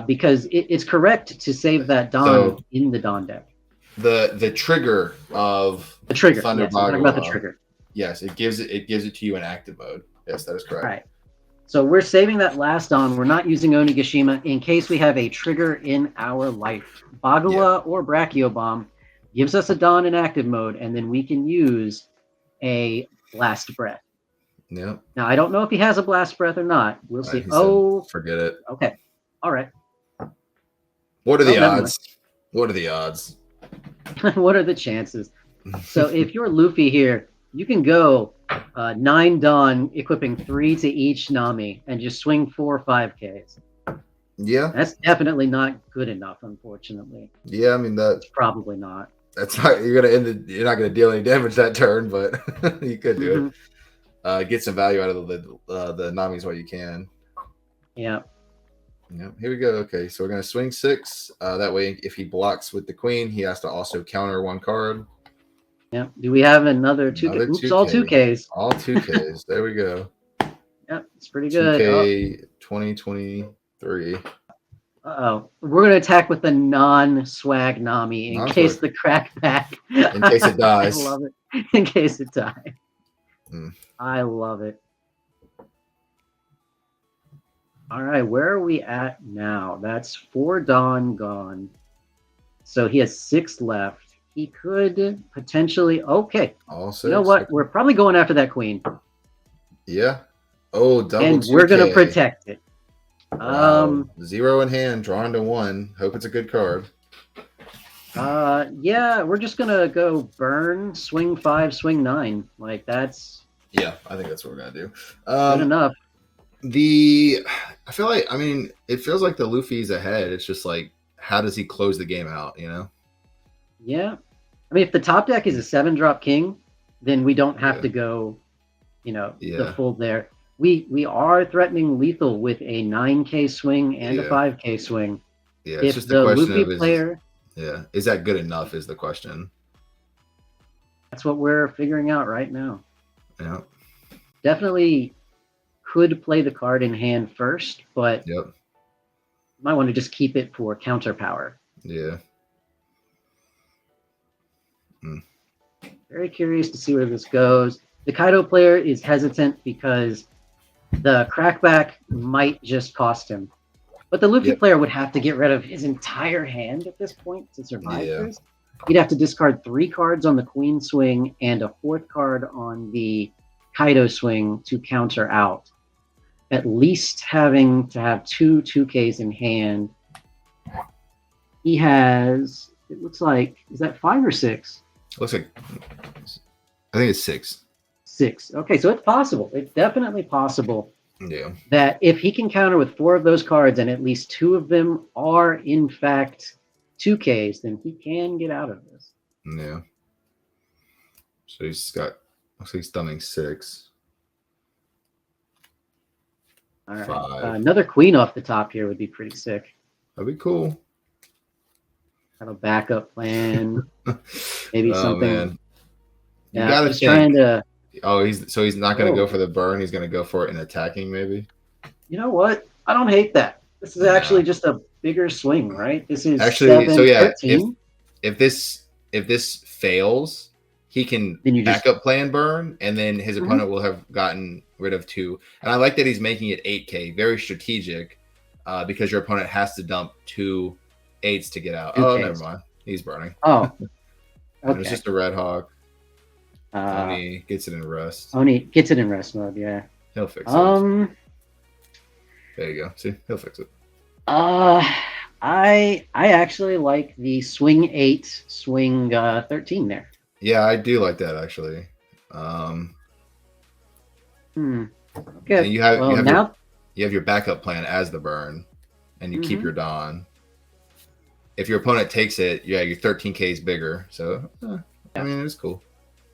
Because it's correct to save that Don So in the Don deck. the trigger of The trigger. Thunder Yes, I'm talking about the Bagua, trigger. yes, it gives it to you in active mode. Yes, that is correct. All right. So we're saving that last Don. We're not using Onigashima in case we have a trigger in our life. Bagua or Brachio Bomb gives us a Don in active mode, and then we can use a Blast Breath. Yep. Now, I don't know if he has a Blast Breath or not. We'll see. Said, forget it. Okay. All right. What are the odds? What are the odds? What are the chances? So if you're Luffy here, you can go 9 Don, equipping 3 to each Nami, and just swing 4 5Ks. Yeah, that's definitely not good enough, unfortunately. Yeah, I mean that's probably not. That's not you're not gonna deal any damage that turn, but you could do it. Get some value out of the Namis while you can. Yeah. Yep. Here we go. Okay, so we're gonna swing 6. That way, if he blocks with the queen, he has to also counter 1 card. Yeah. Do we have another 2K? Oops, 2K. All 2Ks. All 2Ks. There we go. Yep, it's pretty good. 2K 2023. Uh-oh. We're going to attack with the non-swag Nami in case the crackback. In case it dies. I love it. In case it dies. I love it. All right, where are we at now? That's 4 Dawn gone. So he has 6 left. He could potentially... Okay. All 6. You know what? We're probably going after that queen. Yeah. Oh, double and 2K. We're going to protect it. Wow. 0 in hand, drawn to 1. Hope it's a good card. Yeah, we're just going to go burn, swing 5, swing 9. Like, that's... Yeah, I think that's what we're going to do. Good enough. I feel like, I mean, it feels like the Luffy's ahead. It's just like, how does he close the game out, you know? Yeah. I mean, if the top deck is a 7-drop king, then we don't have to go, you know, the full there. We are threatening lethal with a 9K swing and a 5K swing. Yeah, it's if just the question Luffy player... is that good enough is the question. That's what we're figuring out right now. Yeah. Definitely could play the card in hand first, but might want to just keep it for counter power. Yeah. Very curious to see where this goes. The Kaido player is hesitant because the crackback might just cost him. But the Luffy player would have to get rid of his entire hand at this point to survive this. He'd have to discard 3 cards on the queen swing and a 4th card on the Kaido swing to counter out. At least having to have 2 2Ks in hand. He has, it looks like, is that 5 or 6? Looks like, I think it's 6. 6. Okay, so it's possible. It's definitely possible. Yeah. That if he can counter with 4 of those cards and at least 2 of them are in fact 2Ks, then he can get out of this. Yeah. So he's got, looks like he's stunning 6. All right. Another queen off the top here would be pretty sick. That'd be cool. Have a backup plan. Maybe something. Man. You gotta think. Trying to. Oh, he's not going to go for the burn. He's going to go for it in attacking, maybe. You know what? I don't hate that. This is actually just a bigger swing, right? This is actually 7, 13. If this fails, he can backup plan burn, and then his opponent will have gotten rid of 2. And I like that he's making it 8K, very strategic, because your opponent has to dump 2 8s to get out. Never mind. He's burning. Oh, okay. It's just a Red Hawk. Oni gets it in rest. Oni gets it in rest mode, yeah. He'll fix it. There you go. See, he'll fix it. I actually like the swing 8, swing 13 there. Yeah, I do like that actually. Okay. You have your backup plan as the burn, and you keep your Dawn. If your opponent takes it, your 13K is bigger. So I mean, it's cool.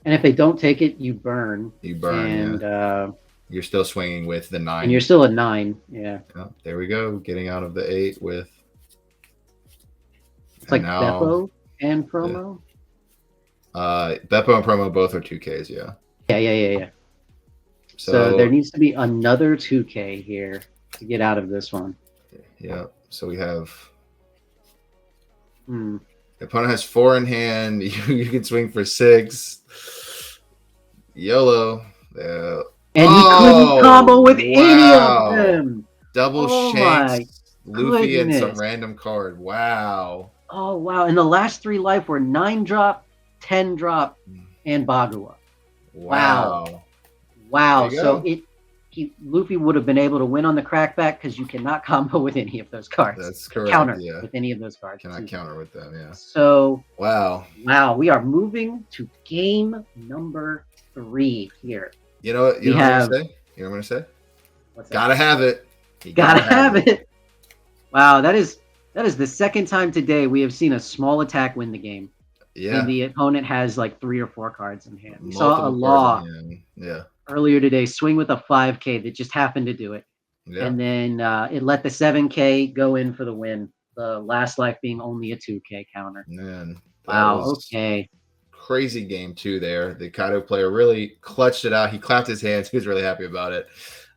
And if they don't take it, you burn. You burn, and you're still swinging with the 9. And you're still at 9, yeah. There we go, getting out of the 8 with. It's like Beppo and Promo. Beppo and Promo both are 2Ks, yeah. Yeah. So there needs to be another 2K here. to get out of this one. Yeah. So we have Hmm. the opponent has 4 in hand. You can swing for 6. YOLO. And he couldn't combo with any of Wow. them. Double Oh my Shanks, Luffy, and some goodness. random card. Wow. Oh wow. And the last 3 life were 9 drop, 10 drop, and Bagua. Wow. Wow. There you So go. Luffy would have been able to win on the crackback because you cannot combo with any of those cards. That's correct. Counter Yeah. with any of those cards. Cannot counter with them. Yeah. So Wow. we are moving to game number 3 here. You know what? You know what I'm gonna say? You know what I'm gonna say? What's that? Gotta have it. You Gotta have it. Wow, that is the second time today we have seen a small attack win the game. Yeah. And the opponent has like 3 or 4 cards in hand. We Multiple saw a law yeah. earlier today swing with a 5K that just happened to do it. Yeah. And then it let the 7K go in for the win. The last life being only a 2K counter. Man. Wow. Okay. Crazy game too there. The Kaido player really clutched it out. He clapped his hands. He was really happy about it.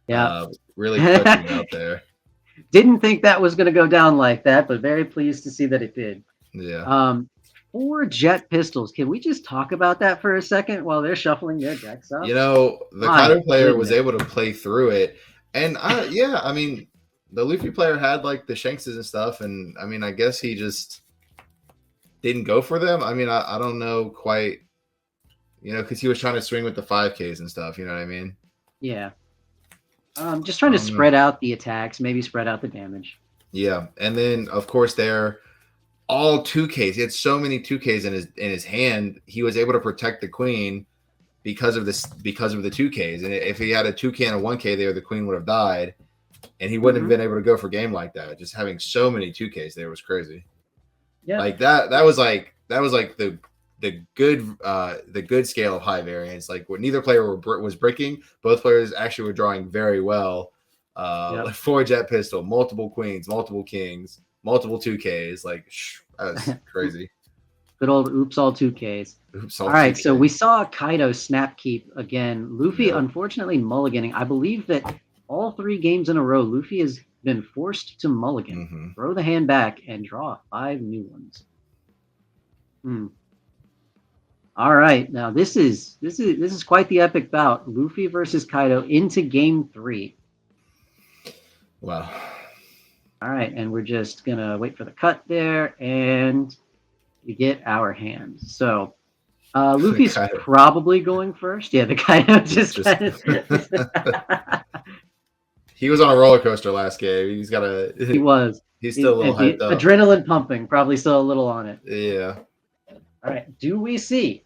Yeah. Really clutching out there. Didn't think that was going to go down like that, but very pleased to see that it did. Yeah. 4 jet pistols. Can we just talk about that for a second while they're shuffling their decks up? You know, the Kaido player was able to play through it. And I mean, the Luffy player had like the Shankses and stuff. And I mean, I guess he just didn't go for them. I mean, I don't know quite, because he was trying to swing with the 5Ks and stuff. You know what I mean? Yeah. Just trying to spread out the attacks, maybe spread out the damage. Yeah. And then, of course, they're all 2Ks. He had so many 2Ks in his hand. He was able to protect the queen because of the 2Ks. And if he had a 2K and a 1K there, the queen would have died. And he wouldn't have been able to go for a game like that. Just having so many 2Ks there was crazy. Yeah. Like that was like the good scale of high variance. Like what neither player was breaking, both players actually were drawing very well. Like 4 jet pistol, multiple queens, multiple kings, multiple 2Ks. Like that was crazy. Good old oops all 2Ks. All right, 2K. So we saw Kaido snap keep again. Luffy, unfortunately, mulliganing. I believe that all 3 games in a row, Luffy has been forced to mulligan, throw the hand back, and draw 5 new ones. All right, now this is quite the epic bout. Luffy versus Kaido into game 3. Wow. All right, and we're just gonna wait for the cut there, and we get our hands. So Luffy's probably going first. Yeah, the Kaido just kind of... He was on a roller coaster last game. He was. He's still a little hyped up. Adrenaline pumping, probably still a little on it. Yeah. All right. Do we see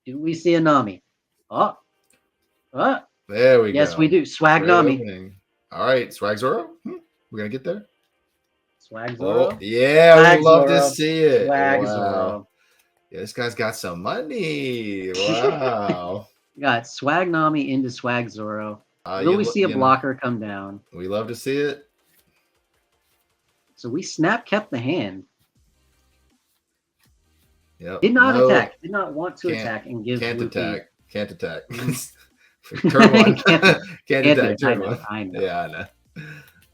a Nami? Oh. There we go. Yes, we do. Swag Nami. All right. Swag Zoro. We're going to get there. Swag Zoro. Oh, yeah. We'd love to see it. Swag Zoro. Yeah, this guy's got some money. Wow. Got Swag Nami into Swag Zoro. Will we see a blocker come down? We love to see it. So we kept the hand. Yep. Did not attack. Did not want to attack and give. Can't Luffy... attack. Can't attack. Turn 1. can't attack. Turn 1. I know. Yeah,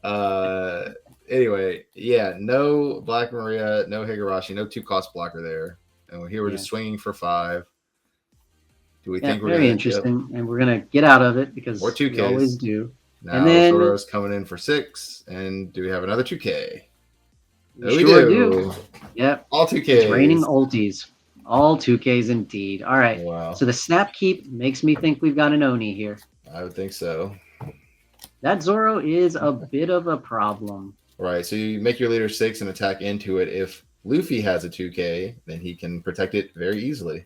I know. Anyway, yeah, no Black Maria, no Higurashi, no 2-cost blocker there. And here we're just swinging for 5. Do we think we're very interesting? And we're gonna get out of it because we always do. Now and then Zoro's coming in for 6. And do we have another 2K? We do. Yep. All 2Ks. It's raining ultis. All 2Ks indeed. All right. Wow. So the snap keep makes me think we've got an Oni here. I would think so. That Zoro is a bit of a problem. Right. So you make your leader 6 and attack into it. If Luffy has a 2K, then he can protect it very easily.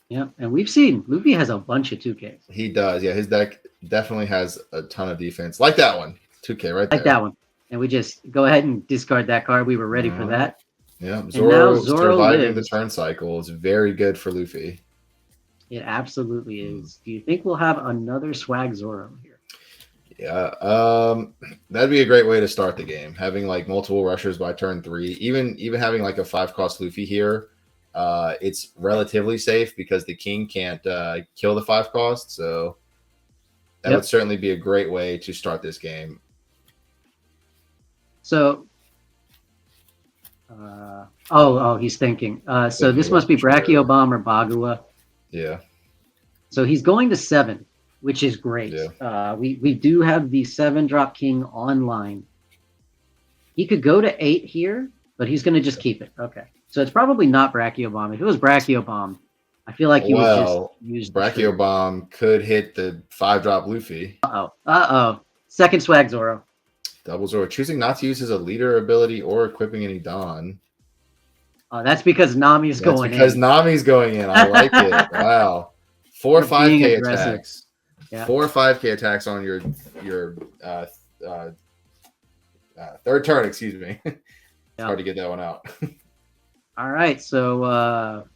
Yeah, and we've seen Luffy has a bunch of 2Ks. He does. Yeah, his deck definitely has a ton of defense. Like that one. 2K right there. Like that one. And we just go ahead and discard that card. We were ready for that. Yeah, Zoro surviving the turn cycle is very good for Luffy. It absolutely is. Do you think we'll have another Swag Zoro here? Yeah, that'd be a great way to start the game. Having like multiple rushers by turn 3, even having like a 5-cost Luffy here, it's relatively safe because the king can't kill the 5-cost. So that would certainly be a great way to start this game. So, oh, he's thinking. So this must be Brachio Bomb or Bagua. Yeah. So he's going to 7, which is great. Yeah. We do have the 7-drop king online. He could go to 8 here, but he's going to just keep it. Okay. So it's probably not Brachio Bomb. If it was Brachio Bomb, I feel like you would just use Brachio Bomb could hit the 5-drop Luffy. Uh-oh. Second swag Zoro. Double Zoro. Choosing not to use his leader ability or equipping any Dawn. That's because Nami's going in. Because Nami's going in. I like it. Wow. 4 5K attacks. Yeah. 4 5K attacks on your third turn, excuse me. It's hard to get that one out. All right, so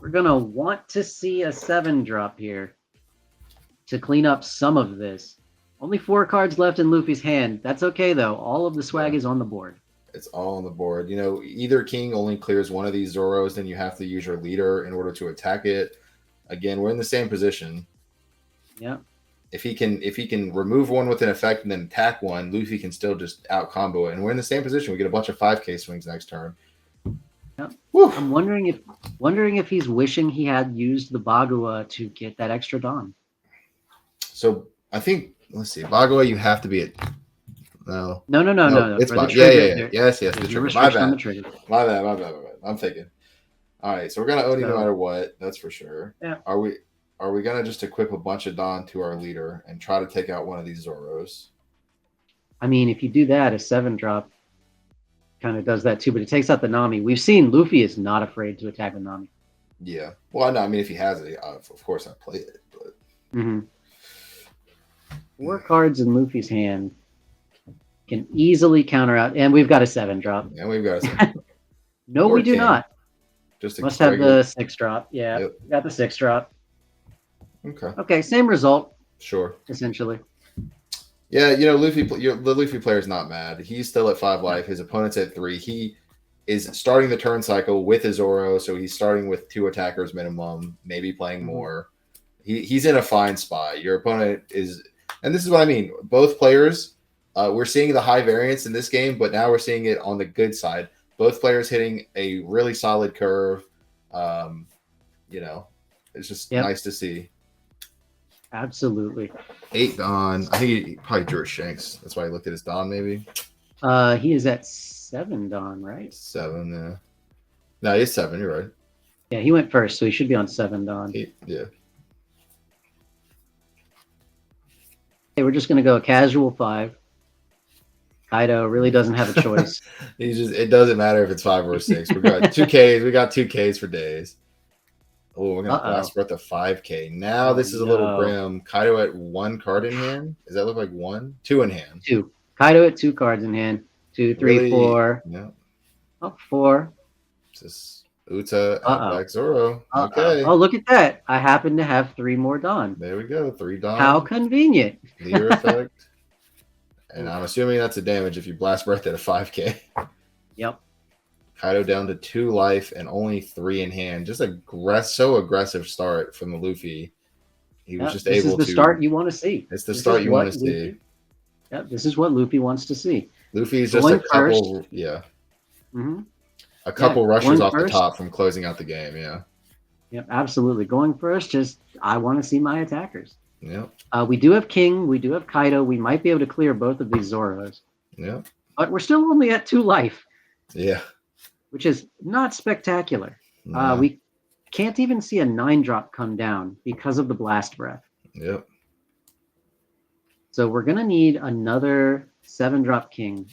we're going to want to see a 7-drop here to clean up some of this. Only 4 cards left in Luffy's hand. That's okay, though. All of the swag is on the board. It's all on the board. You know, either king only clears one of these Zoros, then you have to use your leader in order to attack it. Again, we're in the same position. Yeah. If he can remove one with an effect and then attack one, Luffy can still just out combo it. And we're in the same position. We get a bunch of 5K swings next turn. Yep. I'm wondering if he's wishing he had used the Bagua to get that extra Dawn. So I think, let's see, Bagua, you have to be at no. It's fine. Yeah. Yes. The trigger. My bad. I'm thinking. All right, so we're gonna Oni no matter what. That's for sure. Yeah. Are we gonna just equip a bunch of Dawn to our leader and try to take out one of these Zoros? I mean, if you do that, a 7-drop kind of does that too, but it takes out the Nami. We've seen Luffy is not afraid to attack a Nami. Yeah. Well, no, I mean, if he has it, of course I play it. But 4 cards in Luffy's hand can easily counter out, and we've got a 7-drop. And we've got a 7-drop. No, we do not. Just must have the 6-drop. Yeah, yep. Got the 6-drop. Okay, same result. Sure. Essentially. Yeah, you know, the Luffy player is not mad. He's still at 5 life. His opponent's at 3. He is starting the turn cycle with his Zoro, so he's starting with 2 attackers minimum, maybe playing more. He's in a fine spot. Your opponent is, and this is what I mean. Both players, we're seeing the high variance in this game, but now we're seeing it on the good side. Both players hitting a really solid curve. You know, it's just nice to see. Absolutely. 8 Dawn. I think he probably drew a Shanks. That's why he looked at his Dawn, maybe. He is at 7 Dawn, right? 7, yeah. No, he's 7. You're right. Yeah, he went first, so he should be on 7 Dawn. 8, yeah. Hey, we're just going to go casual 5. Kaido really doesn't have a choice. It doesn't matter if it's 5 or 6. We got 2Ks. We got 2Ks for days. Oh, we're gonna blast breath of 5K. Now this is a little grim. Kaido at 1 card in hand. Does that look like 1? 2 in hand. 2. Kaido at 2 cards in hand. 2, 3, really? 4. Yeah. Oh, 4. Just Uta back Zoro. Okay. Oh, look at that. I happen to have 3 more Dawn. There we go. 3 Dawn. How convenient. Leader effect. And I'm assuming that's a damage if you blast breath at a 5K. Yep. Kaido down to 2 life and only 3 in hand. Just so aggressive start from the Luffy. He was just able to. This is the start you want to see. It's the start you want to see. Yep, this is what Luffy wants to see. Luffy's just a couple, a couple rushes off the top from closing out the game. Yeah. Yep, absolutely. Going first, just I want to see my attackers. Yep. We do have King. We do have Kaido. We might be able to clear both of these Zoros. Yeah. But we're still only at 2 life. Yeah. Which is not spectacular. No. We can't even see a 9-drop come down because of the blast breath. Yep. So we're going to need another 7-drop King.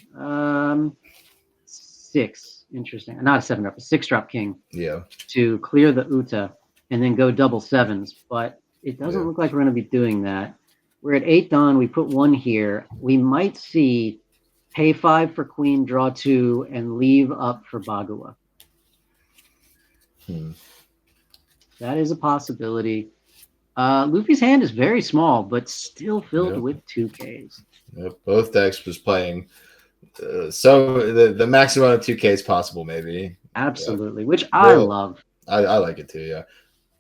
6. Interesting. Not a 7-drop, a 6-drop King. Yeah. To clear the Uta and then go double 7s. But it doesn't look like we're going to be doing that. We're at 8 Dawn. We put 1 here. We might see pay 5 for Queen, draw 2, and leave up for Bagua. That is a possibility. Luffy's hand is very small, but still filled with 2Ks. Yep. Both decks was playing the maximum of 2Ks possible, maybe. Absolutely, which I love. I like it too, yeah.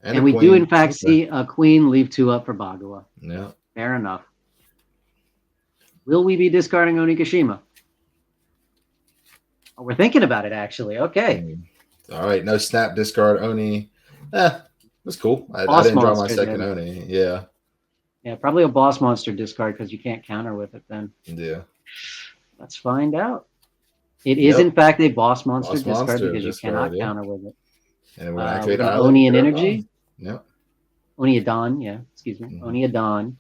And we do, in fact, see a Queen leave 2 up for Bagua. Yeah. Fair enough. Will we be discarding Onigashima? Oh, we're thinking about it, actually. Okay. All right, no snap, discard, Oni. That's cool. I Boss didn't draw my monster, second then. Oni. Yeah. Yeah, probably a boss monster discard because you can't counter with it then. Yeah. Let's find out. It is, Yep. in fact, a boss monster Boss discard monster because you discard, cannot yeah. counter with it. And when We're I activate going to Island, Oni and you're Energy. gone. Yep. Oni Adon, yeah. Excuse me. Mhm. Oni Adon.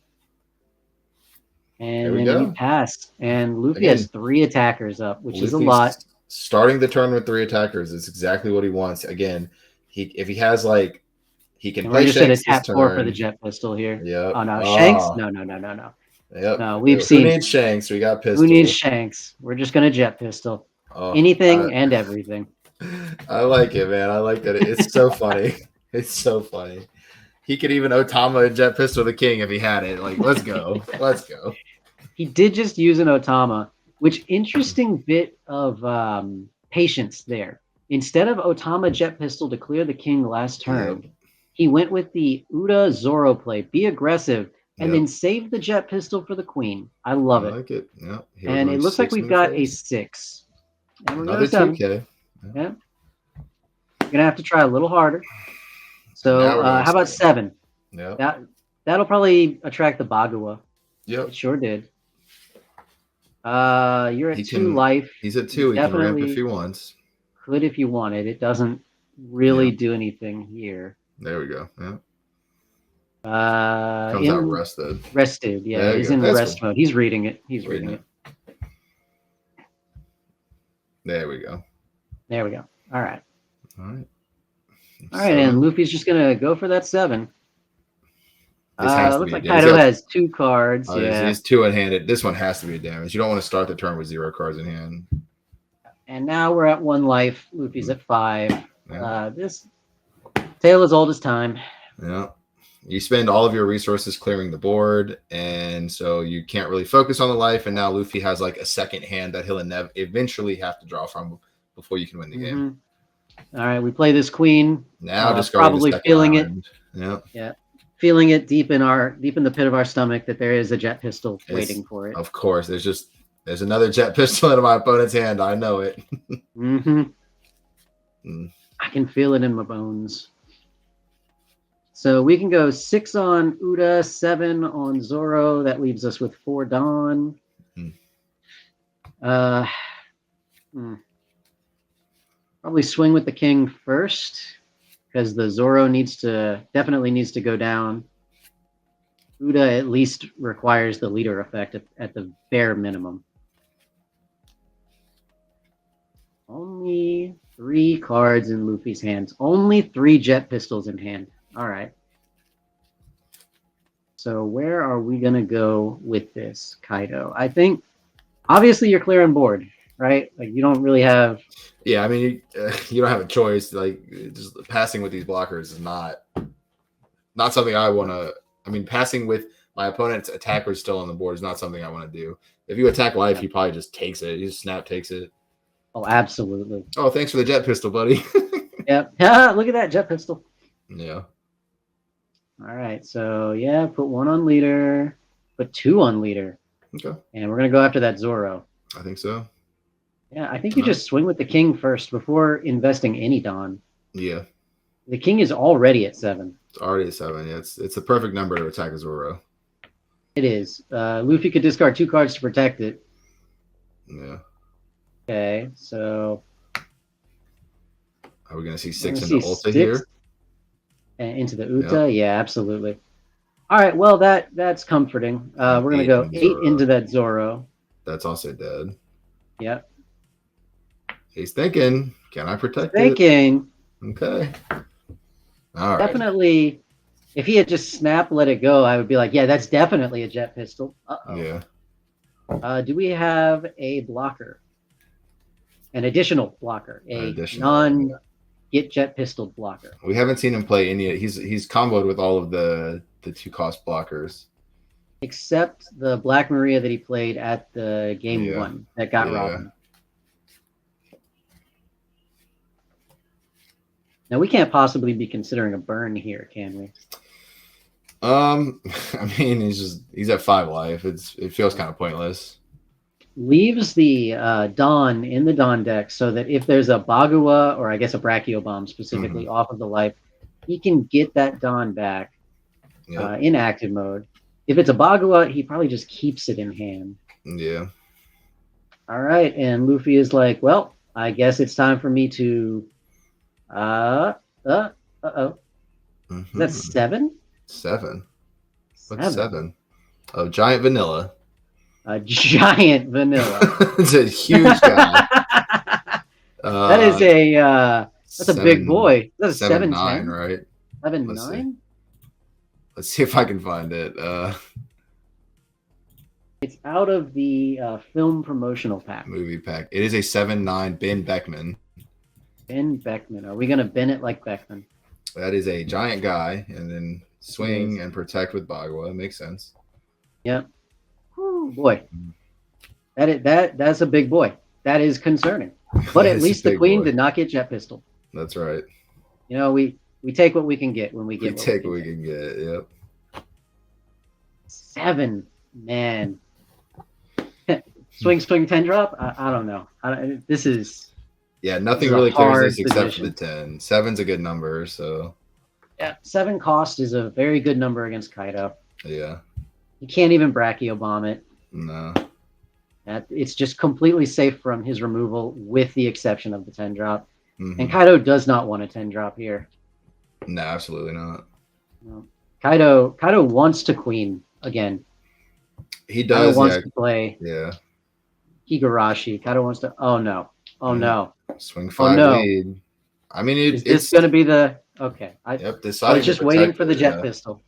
And There we then we go. pass. And Luffy Again, has 3 attackers up, which is a Luffy's lot. starting the turn with 3 attackers is exactly what he wants. Again, if he has like he can And we're play just going to Shanks this tap 4 for the turn. jet pistol here. Yep. Oh, no. Shanks? Ah, No, no, no, no, no. yep. No, we've Who seen. needs Shanks? We got pistol. Who needs Shanks? We're just going to jet pistol. Oh, Anything and everything. I like it, man. I like that. It's so funny. It's so funny. He could even Otama and jet pistol the king if he had it. Like, let's go. Let's go. He did just use an Otama, which interesting bit of patience there. Instead of Otama jet pistol to clear the king last turn, he went with the Uda Zoro play. Be aggressive and then save the jet pistol for the queen. I love it. I like it. Yep. And it looks like we've got a 6. And we're Another going 2K. Yeah. We're going to have to try a little harder. So how about 7? Yeah. That'll probably attract the Bagua. Yep. It sure did. You're at 2 life. He's at 2. He can ramp if he wants. Could if you wanted. It doesn't really do anything here. There we go. Yeah. Comes out rested. Rested, yeah. He's in the rest mode. He's reading it. He's reading it. There we go. There we go. All right. All right. All right, and Luffy's just gonna go for that 7. Looks like Kaido Kaido has 2 cards. Yeah, he's 2 in hand. This one has to be a damage. You don't want to start the turn with 0 cards in hand. And now we're at 1 life. Luffy's at 5. Yeah. This tale as old as time. Yeah. You spend all of your resources clearing the board, and so you can't really focus on the life. And now Luffy has like a second hand that he'll eventually have to draw from before you can win the game. All right, we play this queen. Now just probably feeling island. It. Yeah. Feeling it deep in the pit of our stomach that there is a jet pistol waiting for it. Of course, there's another jet pistol in my opponent's hand. I know it. I can feel it in my bones. So we can go 6 on Uda, 7 on Zoro. That leaves us with 4 Dawn. Probably swing with the king first because the Zoro definitely needs to go down. Uda at least requires the leader effect at the bare minimum. Only 3 cards in Luffy's hands. Only 3 jet pistols in hand. All right. So where are we going to go with this, Kaido? I think, obviously, you're clear on board, right? Like, you don't really have... Yeah, I mean, you don't have a choice. Like, just passing with these blockers is not something I want to... I mean, passing with my opponent's attacker still on the board is not something I want to do. If you attack life, he probably just takes it. He just snap takes it. Oh, absolutely. Oh, thanks for the jet pistol, buddy. Yep. Look at that jet pistol. Yeah. All right. So, yeah, put 1 on leader. Put 2 on leader. Okay. And we're going to go after that Zoro. I think so. Yeah, I think you just swing with the king first before investing any Dawn. Yeah. The king is already at 7. It's already at 7. Yeah, it's the perfect number to attack a Zoro. It is. Luffy could discard 2 cards to protect it. Yeah. Okay, so... Are we going to see 6 into Ulta here? And into the Uta? Yep. Yeah, absolutely. All right, well, that's comforting. We're going to go 8 into that Zoro. That's also dead. Yep. He's thinking, can I protect it? Okay. All right. Definitely, if he had just snapped, let it go, I would be like, yeah, that's definitely a jet pistol. Uh-oh. Yeah. Do we have a blocker? An additional blocker. A non-get jet pistol blocker. We haven't seen him play any. He's comboed with all of the 2-cost blockers. Except the Black Maria that he played at the game 1 that got Robin. Now we can't possibly be considering a burn here, can we? I mean, he's at 5 life. It feels kind of pointless. leaves the Dawn in the Dawn deck so that if there's a Bagua or I guess a Brachio Bomb specifically off of the life, he can get that Dawn back Yep. in active mode. If it's a Bagua, he probably just keeps it in hand. Yeah. All right, and Luffy is like, well, I guess it's time for me to. Uh-oh. Is that 7? 7. What's 7? Oh, giant vanilla. A giant vanilla. It's a huge guy. That is that's a big boy. That's a 7'9", 7'10", right? 7'9". Let's see if I can find it. It's out of the film promotional pack. Movie pack. It is a 7'9" Ben Beckman. Ben Beckman. Are we gonna bend it like Beckman? That is a giant guy, and then swing and protect with Bagua. Makes sense. Yep. Whew, boy, that's a big boy. That is concerning. But at least the queen did not get jet pistol. That's right. You know, we take what we can get when we get. We take what we can get. Yep. 7, man. Swing 10 drop. I don't know. This is. Yeah, nothing really carries this except for the 10. 7's a good number, so. Yeah, 7 cost is a very good number against Kaido. Yeah. You can't even Brachio bomb it. No. It's just completely safe from his removal, with the exception of the 10 drop. And Kaido does not want a 10 drop here. No, absolutely not. No. Kaido wants to queen again. He does. Kaido wants to play. Yeah. Higurashi. Kaido wants to. Oh no. Oh no. Swing 5 lead. I mean, it's going to be the. Okay. I was just waiting for the jet pistol.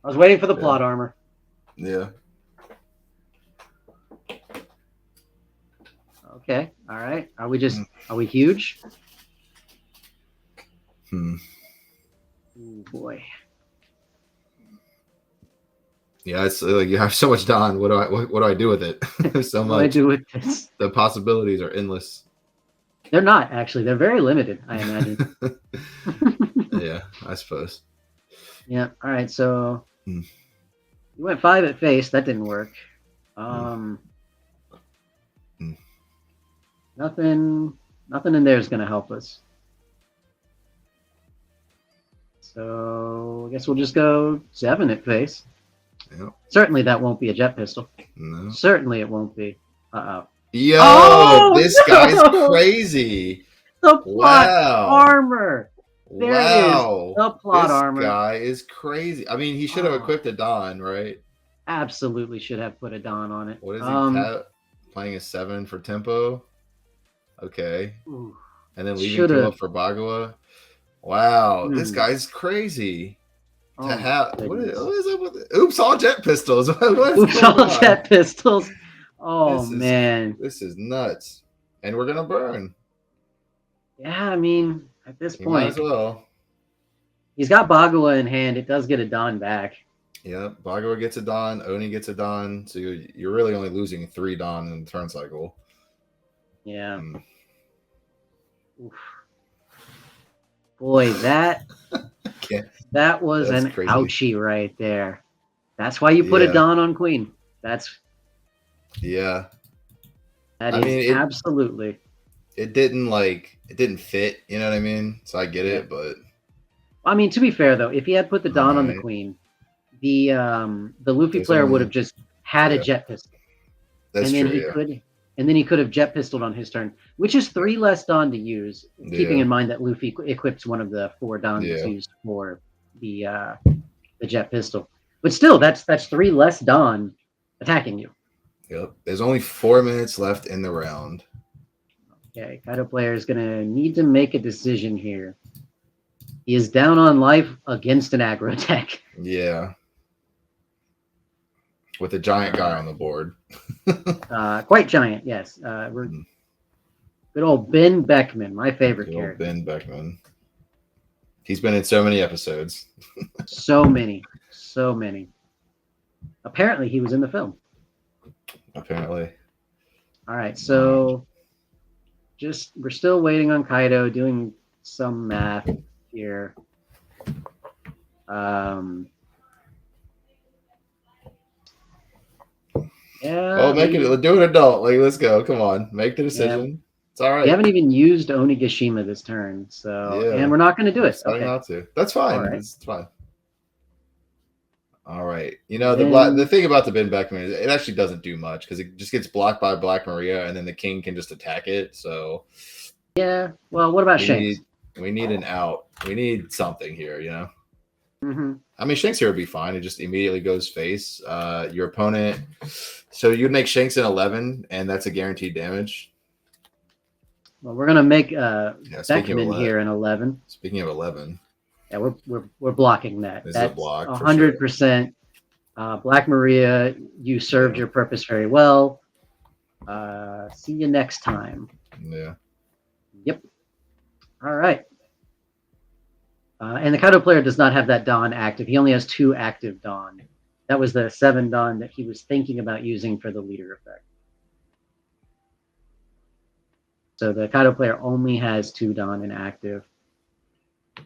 I was waiting for the plot armor. Yeah. Okay. All right. Are we huge? Oh boy. Yeah, it's like you have so much Dawn. What do I do with it? So much. What do I do with this? The possibilities are endless. They're not, actually. They're very limited, I imagine. Yeah, I suppose. Yeah. All right. So you went 5 at face. That didn't work. Nothing in there is going to help us. So I guess we'll just go 7 at face. Yep. Certainly that won't be a jet pistol. No. Certainly it won't be. Uh-oh. Yo, this guy's crazy. The plot armor. There it is. The plot armor. This guy is crazy. I mean, he should have equipped a Dawn, right? Absolutely should have put a Dawn on it. What is he playing a 7 for tempo? Okay. Ooh. And then leaving 2 up for Bagua. Wow, this guy's crazy. Oh, what is up with it? Oops, all jet pistols. Oops, all jet pistols. Oh, man. This is nuts. And we're going to burn. Yeah, I mean, at this point. Might as well. He's got Bagua in hand. It does get a Dawn back. Yeah, Bagua gets a Dawn. Oni gets a Dawn. So you're really only losing 3 Dawn in the turn cycle. Yeah. Oof. Boy, that was an crazy. Ouchie right there. That's why you put a Dawn on Queen. That is absolutely. It didn't fit, you know what I mean? So I get it, but I mean, to be fair though, if he had put the Dawn on the Queen, the Luffy player would have just had a jet pistol. That's true. And then he could have jet pistoled on his turn, which is 3 less Dawn to use, keeping in mind that Luffy equips one of the 4 Dawns used for the jet pistol. But still, that's 3 less Dawn attacking you. Yep. There's only 4 minutes left in the round. Okay, Kaido player is going to need to make a decision here. He is down on life against an aggro attack. Yeah. With a giant guy on the board. Quite giant, yes. Good old Ben Beckman, my favorite character. Ben Beckman. He's been in so many episodes. So many. Apparently, he was in the film. Apparently. All right, so we're still waiting on Kaido, doing some math here. Oh, Yeah, make it. Do an adult. Like, let's go. Come on, make the yeah. decision. It's all We right. haven't even used Onigashima this turn, so and Yeah, we're not going to do we're it. deciding Okay, not to. That's all fine. right. It's fine. All right. The Then thing about the Ben Beckman is it actually doesn't do much because it just gets blocked by Black Maria, and then the king can just attack it. So yeah. Well, what about we Shanks? need an out. We need something here. Mm-hmm. I mean, Shanks here would be fine. It just immediately goes face. Your opponent. So you'd make Shanks an 11, and that's a guaranteed damage. Well, we're gonna make Speaking of Beckman here an 11. Speaking of 11, Yeah, we're blocking that. this is a That's block for sure. 100%. Black Maria, you served Yeah. your purpose very well. See you next time. Yeah. Yep. All right. And the Kaido player does not have that Dawn active. He only has 2 active Dawn. That was the 7 Dawn that he was thinking about using for the leader effect. So the Kaido player only has 2 Dawn inactive.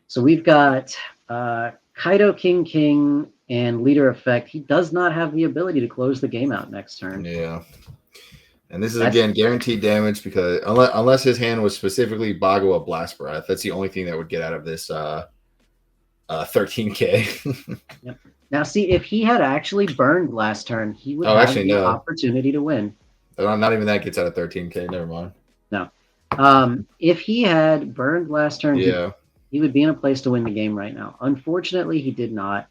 So we've got Kaido King, and leader effect. He does not have the ability to close the game out next turn. Yeah. And this is, again, guaranteed damage because unless his hand was specifically Bagua Blast Breath, that's the only thing that would get out of this 13K. Yep. Now, see, if he had actually burned last turn, he would have the opportunity to win. Not even that gets out of 13K. Never mind. No. If he had burned last turn, yeah, he would be in a place to win the game right now. Unfortunately, he did not.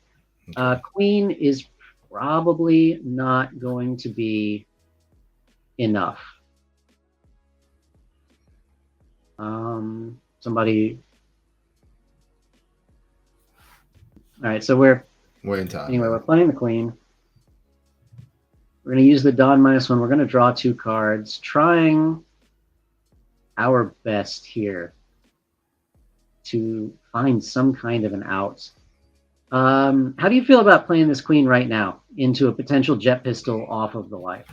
Queen is probably not going to be enough. Somebody. All right, so we're in time. Anyway, we're playing the Queen. We're going to use the Dawn -1. We're going to draw 2 cards, trying our best here to find some kind of an out. How do you feel about playing this Queen right now into a potential jet pistol off of the life?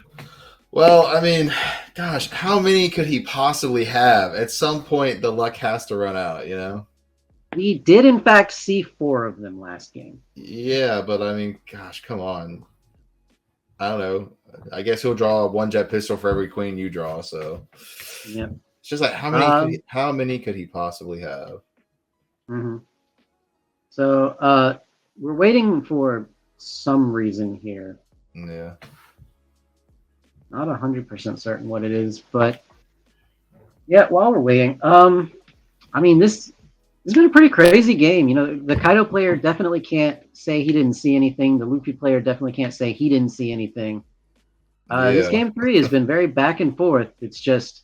Well, I mean, gosh, how many could he possibly have? At some point, the luck has to run out, We did, in fact, see 4 of them last game. Yeah, but I mean, gosh, come on. I don't know. I guess he'll draw 1 jet pistol for every queen you draw. So, yeah, it's just like how many could he possibly have? Mm-hmm. So, we're waiting for some reason here. Yeah. Not 100% certain what it is, but yeah. While we're waiting, I mean this. It's been a pretty crazy game. The Kaido player definitely can't say he didn't see anything. The Luffy player definitely can't say he didn't see anything. This game 3 has been very back and forth. It's just,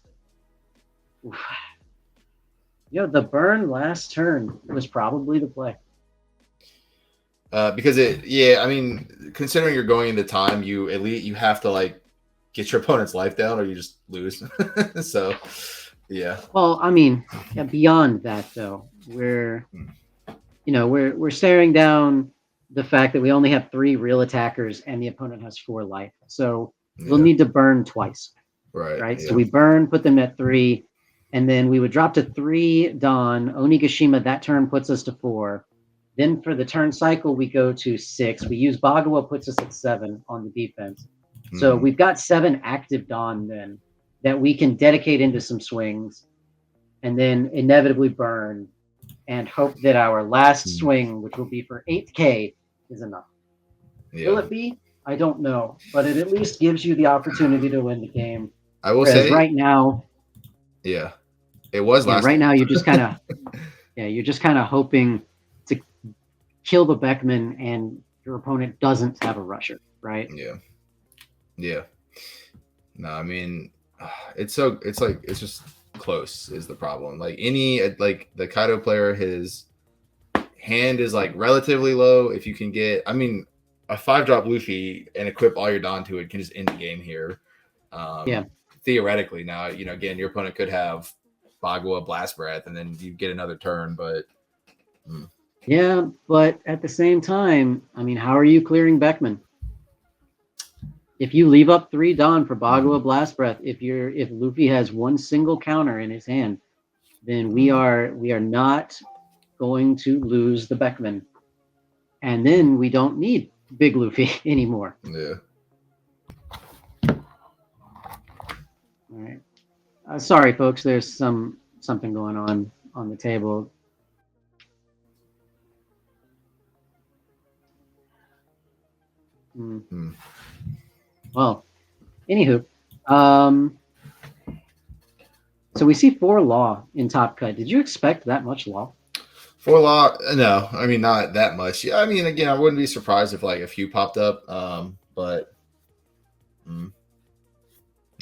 the burn last turn was probably the play. Because I mean, considering you're going into time, you have to get your opponent's life down or you just lose. So, yeah. Well, I mean, beyond that though, we're staring down the fact that we only have 3 real attackers and the opponent has 4 life. So we'll need to burn twice. Right. Yeah. So we burn, put them at 3, and then we would drop to 3 Dawn. Onigashima that turn puts us to 4. Then for the turn cycle, we go to 6. We use Bagua, puts us at 7 on the defense. So we've got 7 active Dawn then that we can dedicate into some swings and then inevitably burn and hope that our last swing, which will be for 8K, is enough. Yeah. Will it be? I don't know, but it at least gives you the opportunity to win the game. I will say right now. Yeah, it was last. Right now, you're just kind of, hoping to kill the Beckman, and your opponent doesn't have a rusher, right? Yeah. No, I mean, it's just close is the problem. The Kaido player, his hand is relatively low. If you can get, I mean, a 5-drop Luffy and equip all your Dawn to it can just end the game here. Theoretically, now again, your opponent could have Bagua Blast Breath, and then you get another turn. But yeah, but at the same time, I mean, how are you clearing Beckman? If you leave up 3 Dawn for Bagua Blast Breath, if Luffy has 1 single counter in his hand, then we are not going to lose the Beckman, and then we don't need Big Luffy anymore. Yeah. All right. Sorry, folks. There's something going on the table. Hmm. Well, anywho, um, so we see 4 law in Top Cut. Did you expect that much law? For law, no, I mean not that much. Yeah, I mean again, I wouldn't be surprised if like a few popped up. But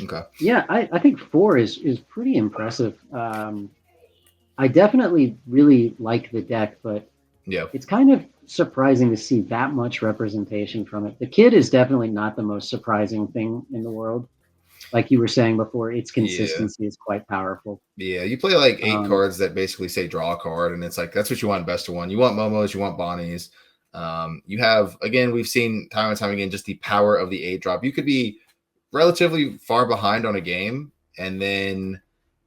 okay, Yeah, I think 4 is pretty impressive. I definitely really like the deck, but yeah, it's kind of surprising to see that much representation from it. The kid is definitely not the most surprising thing in the world. Like you were saying before, its yeah. consistency is quite powerful. Yeah, you play like 8 Um, cards that basically say draw a card, and it's like that's what you want in best of one. You want Momos, you want Bonnies. You have again, we've seen time and time again just the power of the 8 drop. You could be relatively far behind on a game, um,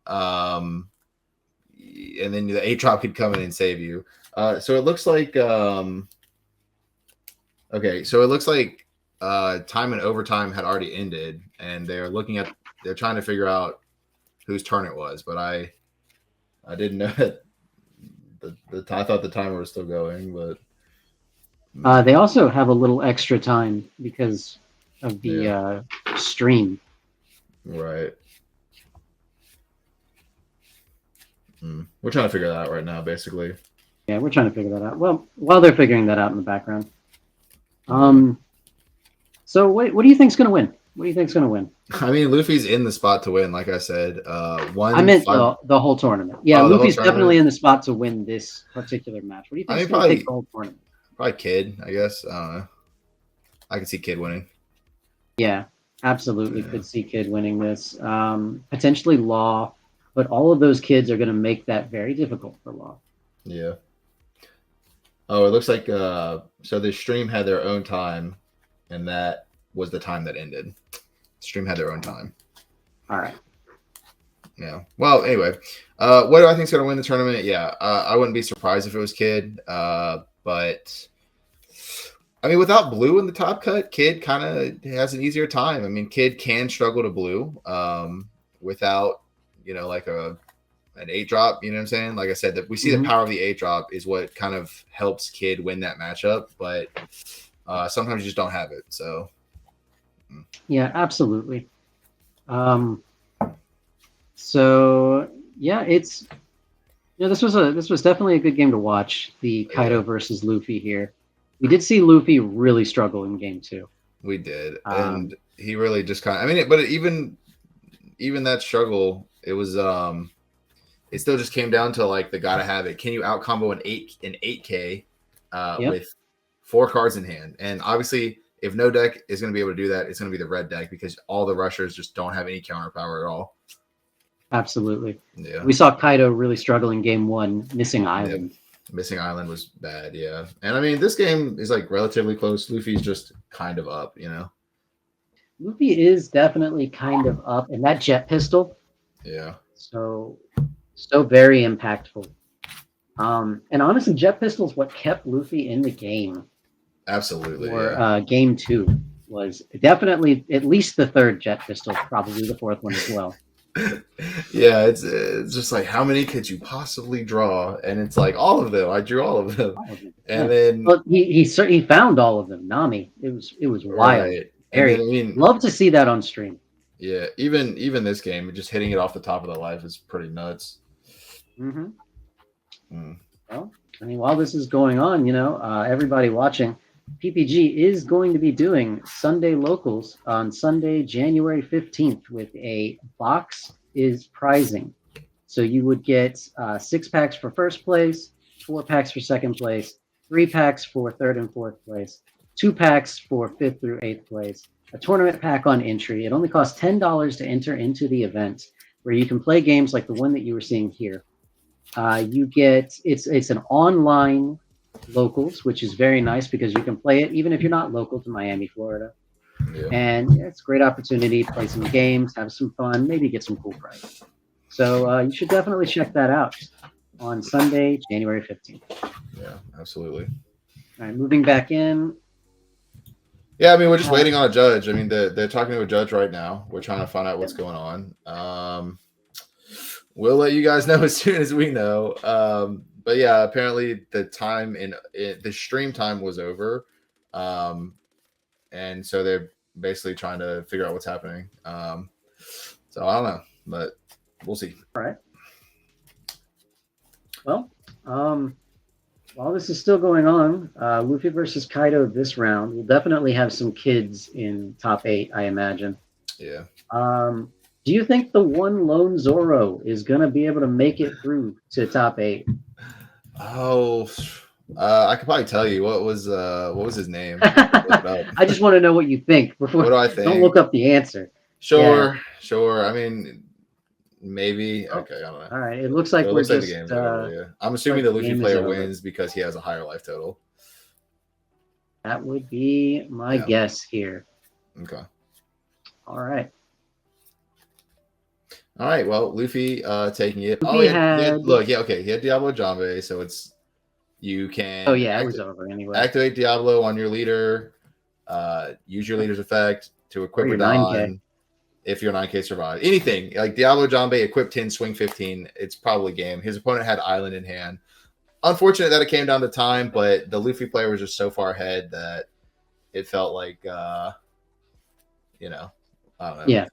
and then the 8 drop could come in and save you. So it looks like okay, so it looks like time and overtime had already ended, and they're trying to figure out whose turn it was, but I didn't know that I thought the timer was still going, but they also have a little extra time because of the yeah, stream. right. We're trying to figure that out right now, basically. Yeah, we're trying to figure that out. Well, while they're figuring that out in the background. Yeah. So what do you think's going to win? What do you think's going to win? I mean, Luffy's in the spot to win, like I said. I One meant five. the whole tournament. Yeah, Oh, the whole Luffy's definitely tournament. in the spot to win this particular match. What do you I think's mean, going to take the whole tournament? probably Kid. I guess. I can see Kid winning. Yeah, absolutely Yeah. could see Kid winning this. Potentially Law, but all of those kids are going to make that very difficult for Law. Yeah. Oh, it looks like so the stream had their own time, and that was the time that ended. Stream had their own time. All right. Yeah. Well, anyway, what do I think is going to win the tournament? Yeah, I wouldn't be surprised if it was Kid. But I mean, without Blue in the top cut, Kid kind of has an easier time. I mean, Kid can struggle to Blue without like an 8 drop. You know what I'm saying? Like I said, that we see the power of the 8 drop is what kind of helps Kid win that matchup. But sometimes you just don't have it. So Yeah, absolutely. So yeah, it's this was definitely a good game to watch. The Kaido versus Luffy here. We did see Luffy really struggle in game 2. we did, and he really just kind of. I mean, but even that struggle, it was it still just came down to like the gotta have it. Can you out combo an 8K with 4 cards in hand? And obviously, if no deck is going to be able to do that, it's going to be the red deck because all the rushers just don't have any counter power at all. Absolutely. Yeah. We saw Kaido really struggle in game 1, missing Island. Yeah. Missing Island was bad, yeah. And I mean, this game is like relatively close. Luffy's just kind of up, Luffy is definitely kind of up, and that jet pistol. Yeah. So very impactful. And honestly, jet pistol is what kept Luffy in the game. Absolutely. For game 2 was definitely at least the 3rd jet pistol, probably the 4th one as well. Yeah, it's just like how many could you possibly draw? And it's like all of them. I drew all of them. And then he found all of them. Nami. It was wild. Right. Very. And then, I mean, love to see that on stream. Yeah, even this game, just hitting it off the top of the life is pretty nuts. Well, I mean, while this is going on, everybody watching, PPG is going to be doing Sunday locals on Sunday, January 15th with a box is prizing. So you would get 6 packs for first place, 4 packs for second place, 3 packs for third and fourth place, 2 packs for fifth through eighth place, a tournament pack on entry. It only costs $10 to enter into the event, where you can play games like the one that you were seeing here. You get it's an online locals, which is very nice because you can play it even if you're not local to Miami, Florida. Yeah. And it's a great opportunity to play some games, have some fun, maybe get some cool prizes. So you should definitely check that out on Sunday, January 15th. Yeah, absolutely. All right, moving back in. Yeah, I mean, we're just waiting on a judge. I mean, they're talking to a judge right now. We're trying to find out what's going on. We'll let you guys know as soon as we know. But yeah, apparently the time the stream time was over, and so they're basically trying to figure out what's happening. So I don't know, but we'll see. All right. Well, while this is still going on, Luffy versus Kaido this round, we'll definitely have some kids in top 8, I imagine. Yeah. Do you think the one lone Zoro is going to be able to make it through to top 8? Oh, I could probably tell you what was his name. I just want to know what you think before. What do I think? Don't look up the answer. Sure. I mean, maybe. Okay, I don't know. All right. It looks like like the game's over, yeah. I'm assuming the Luffy player wins because he has a higher life total. That would be my guess here. Okay. All right. All right. Well, Luffy taking it. Luffy he had Diablo Jambe, so it's you can. Oh yeah, it was over anyway. Activate Diablo on your leader. Use your leader's effect to equip a 9K. If your 9K survive. Anything like Diablo Jambe, equip 10, swing 15. It's probably game. His opponent had Island in hand. Unfortunate that it came down to time, but the Luffy player was just so far ahead that it felt like I don't know. Yeah.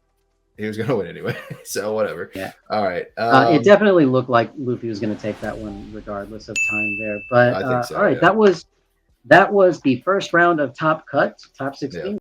He was going to win anyway, so whatever. Yeah. All right. It definitely looked like Luffy was going to take that one, regardless of time there. But I think so, all right, yeah. that was the first round of Top 16.